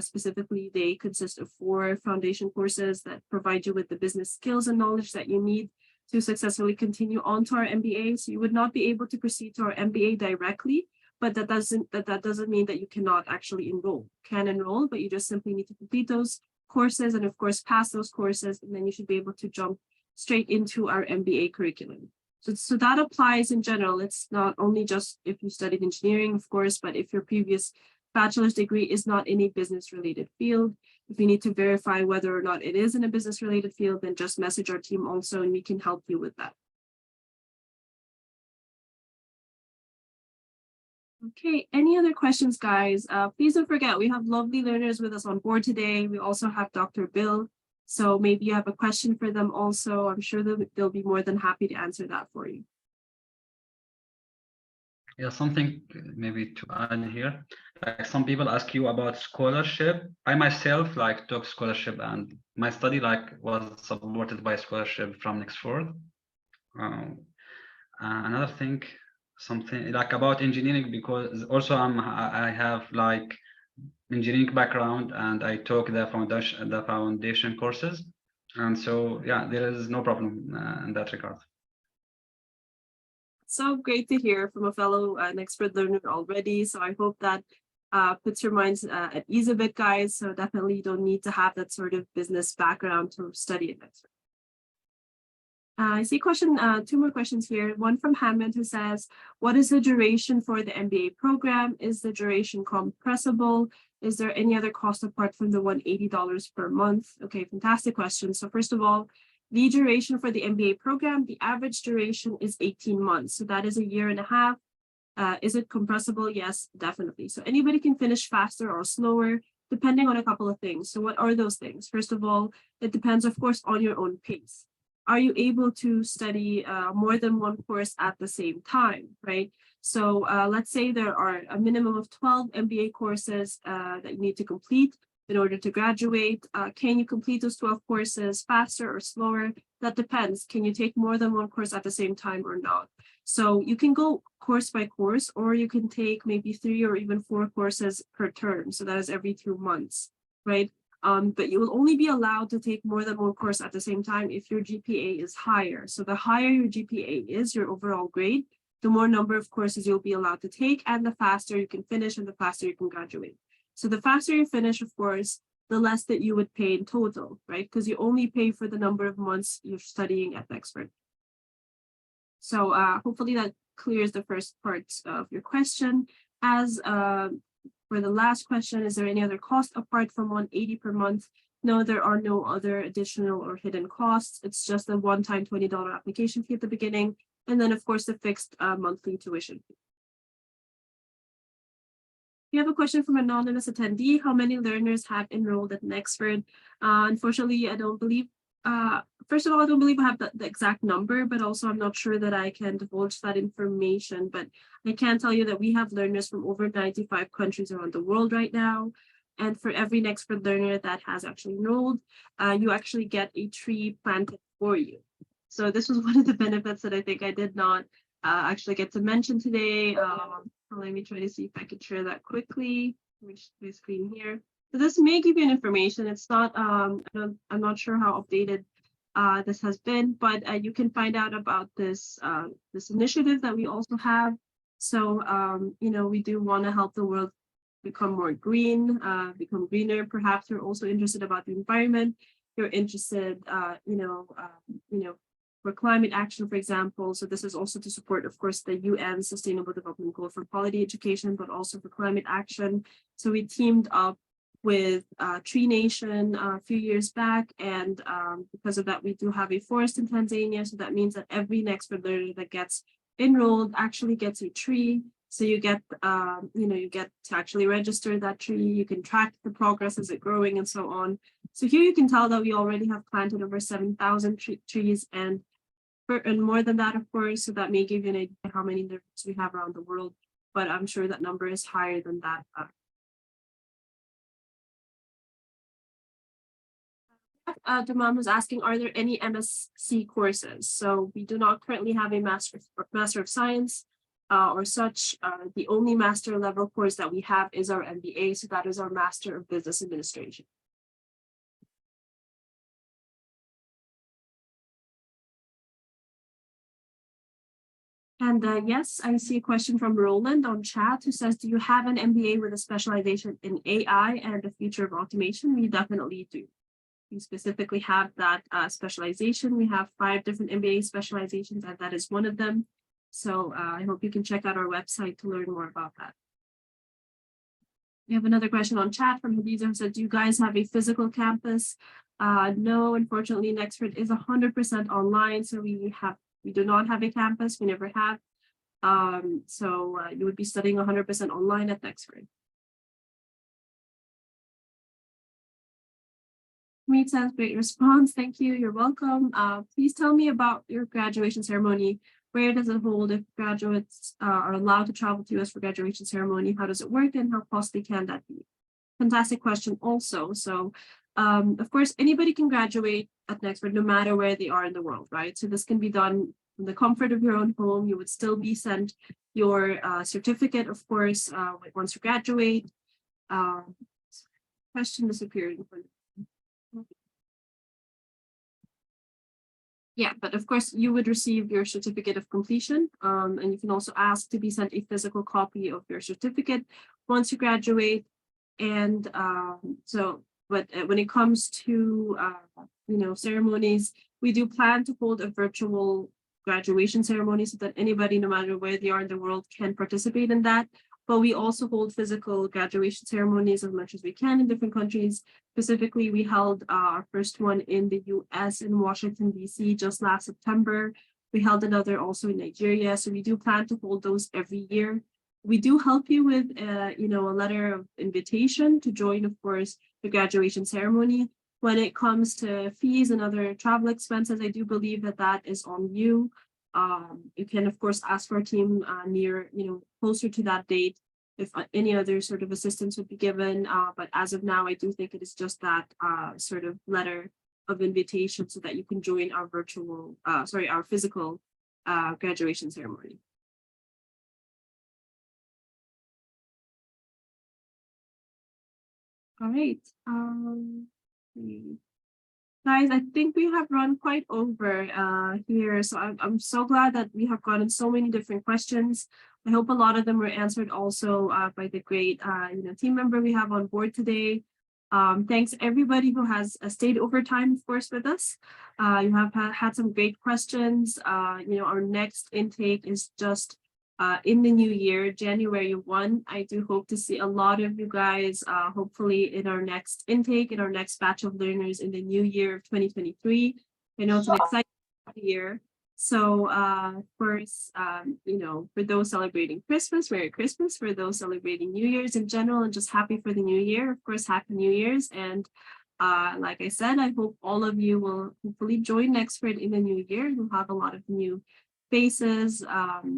S1: Specifically, they consist of 4 foundation courses that provide you with the business skills and knowledge that you need to successfully continue on to our MBA. So you would not be able to proceed to our MBA directly, but that doesn't mean that you cannot actually enroll. You can enroll, but you just simply need to complete those courses and of course pass those courses, and then you should be able to jump straight into our MBA curriculum. So that applies in general. It's not only just if you studied engineering, of course, but if your previous bachelor's degree is not in a business related field. If you need to verify whether or not it is in a business related field, then just message our team also and we can help you with that. Okay, any other questions, guys? Please don't forget, we have lovely learners with us on board today. We also have Dr. Bill. So maybe you have a question for them also. I'm sure they'll be more than happy to answer that for you.
S3: Yeah, something maybe to add here. Like some people ask you about scholarship. I myself took scholarship, and my study was supported by scholarship from Nexford. Another thing, something about engineering, because also I have engineering background, and I took the foundation courses. And so, yeah, there is no problem in that regard.
S1: So great to hear from a fellow Nexford learner already. So I hope that puts your minds at ease a bit, guys. So definitely you don't need to have that sort of business background to study at Nexford. I see two more questions here. One from Hammond, who says, what is the duration for the MBA program? Is the duration compressible? Is there any other cost apart from the $180 per month? Okay, fantastic question. So first of all, the duration for the MBA program, the average duration is 18 months. So that is a year and a half. Is it compressible? Yes, definitely. So anybody can finish faster or slower, depending on a couple of things. So what are those things? First of all, it depends, of course, on your own pace. Are you able to study more than one course at the same time, right? So let's say there are a minimum of 12 MBA courses that you need to complete in order to graduate. Can you complete those 12 courses faster or slower? That depends. Can you take more than one course at the same time or not? So you can go course by course, or you can take maybe 3 or even 4 courses per term. So that is every 2 months, right? But you will only be allowed to take more than one course at the same time if your GPA is higher. So the higher your GPA is, your overall grade, the more number of courses you'll be allowed to take, and the faster you can finish and the faster you can graduate. So the faster you finish, of course, the less that you would pay in total, right? Because you only pay for the number of months you're studying at Nexford. So hopefully that clears the first part of your question. As for the last question, is there any other cost apart from $180 per month? No, there are no other additional or hidden costs. It's just a one-time $20 application fee at the beginning, and then of course the fixed monthly tuition fee. We have a question from an anonymous attendee. How many learners have enrolled at Nexford? Unfortunately, I don't believe, first of all, I don't believe I have the exact number, but also I'm not sure that I can divulge that information. But I can tell you that we have learners from over 95 countries around the world right now. And for every Nexford learner that has actually enrolled, you actually get a tree planted for you. So this was one of the benefits that I think I did not actually get to mention today. Let me try to see if I could share that quickly. Let me share my screen here. So this may give you an information. It's not, I'm not sure how updated this has been, but you can find out about this this initiative that we also have. So, you know, we do want to help the world become more green, become greener. Perhaps you're also interested about the environment. You're interested, for climate action, for example. So this is also to support, of course, the UN Sustainable Development Goal for quality education, but also for climate action. So we teamed up with Tree Nation a few years back, and because of that, we do have a forest in Tanzania. So that means that every Nexford learner that gets enrolled actually gets a tree. So you get, you get to actually register that tree. You can track the progress as it growing and so on. So here you can tell that we already have planted over 7,000 trees and more than that, of course. So that may give you an idea how many learners we have around the world, but I'm sure that number is higher than that. Damam was asking, are there any MSc courses? So we do not currently have a Master of Science or such. The only master level course that we have is our MBA. So that is our Master of Business Administration. And yes, I see a question from Roland on chat who says, do you have an MBA with a specialization in AI and the future of automation? We definitely do. We specifically have that specialization. We have 5 different MBA specializations, and that is one of them. So I hope you can check out our website to learn more about that. We have another question on chat from Hadiza who said, do you guys have a physical campus? No, unfortunately, Nexford is 100% online. So we do not have a campus. We never have. So you would be studying 100% online at Nexford. Makes sense. Great response. Thank you. You're welcome. Please tell me about your graduation ceremony. Where does it hold? If graduates are allowed to travel to US for graduation ceremony, how does it work and how costly can that be? Fantastic question also. So of course, anybody can graduate at Nexford no matter where they are in the world, right? So this can be done in the comfort of your own home. You would still be sent your certificate, of course, once you graduate. question disappeared. Yeah, but of course you would receive your certificate of completion, and you can also ask to be sent a physical copy of your certificate once you graduate. And but when it comes to ceremonies, we do plan to hold a virtual graduation ceremony so that anybody, no matter where they are in the world, can participate in that. But we also hold physical graduation ceremonies as much as we can in different countries. Specifically, we held our first one in the US in Washington, DC just last September. We held another also in Nigeria. So we do plan to hold those every year. We do help you with a letter of invitation to join, of course, the graduation ceremony. When it comes to fees and other travel expenses, I do believe that is on you. You can, of course, ask for a team near, closer to that date if any other sort of assistance would be given. But as of now, I do think it is just that sort of letter of invitation so that you can join our our physical graduation ceremony. All right. Guys, I think we have run quite over here. So I'm so glad that we have gotten so many different questions. I hope a lot of them were answered also by the great team member we have on board today. Thanks everybody who has stayed over time, of course, with us. You have had some great questions. Our next intake is just in the new year, January 1. I do hope to see a lot of you guys, hopefully in our next intake, in our next batch of learners in the new year of 2023. I know it's an exciting year. So of course, for those celebrating Christmas, Merry Christmas. For those celebrating New Year's in general, and just happy for the new year, of course, Happy New Year's. And like I said, I hope all of you will hopefully join Nexford in the new year. We'll have a lot of new faces.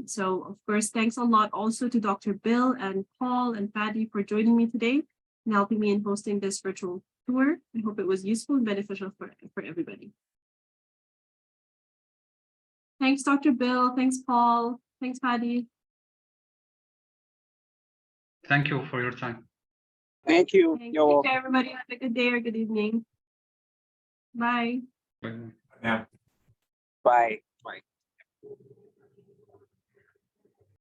S1: So of course, thanks a lot also to Dr. Bill and Paul and Fadi for joining me today and helping me in hosting this virtual tour. I hope it was useful and beneficial for everybody. Thanks, Dr. Bill. Thanks, Paul. Thanks, Fadi.
S3: Thank you for your time.
S4: Thank you.
S1: Take care, everybody. Have a good day or good evening. Bye.
S3: Bye.
S2: Yeah.
S4: Bye. Bye.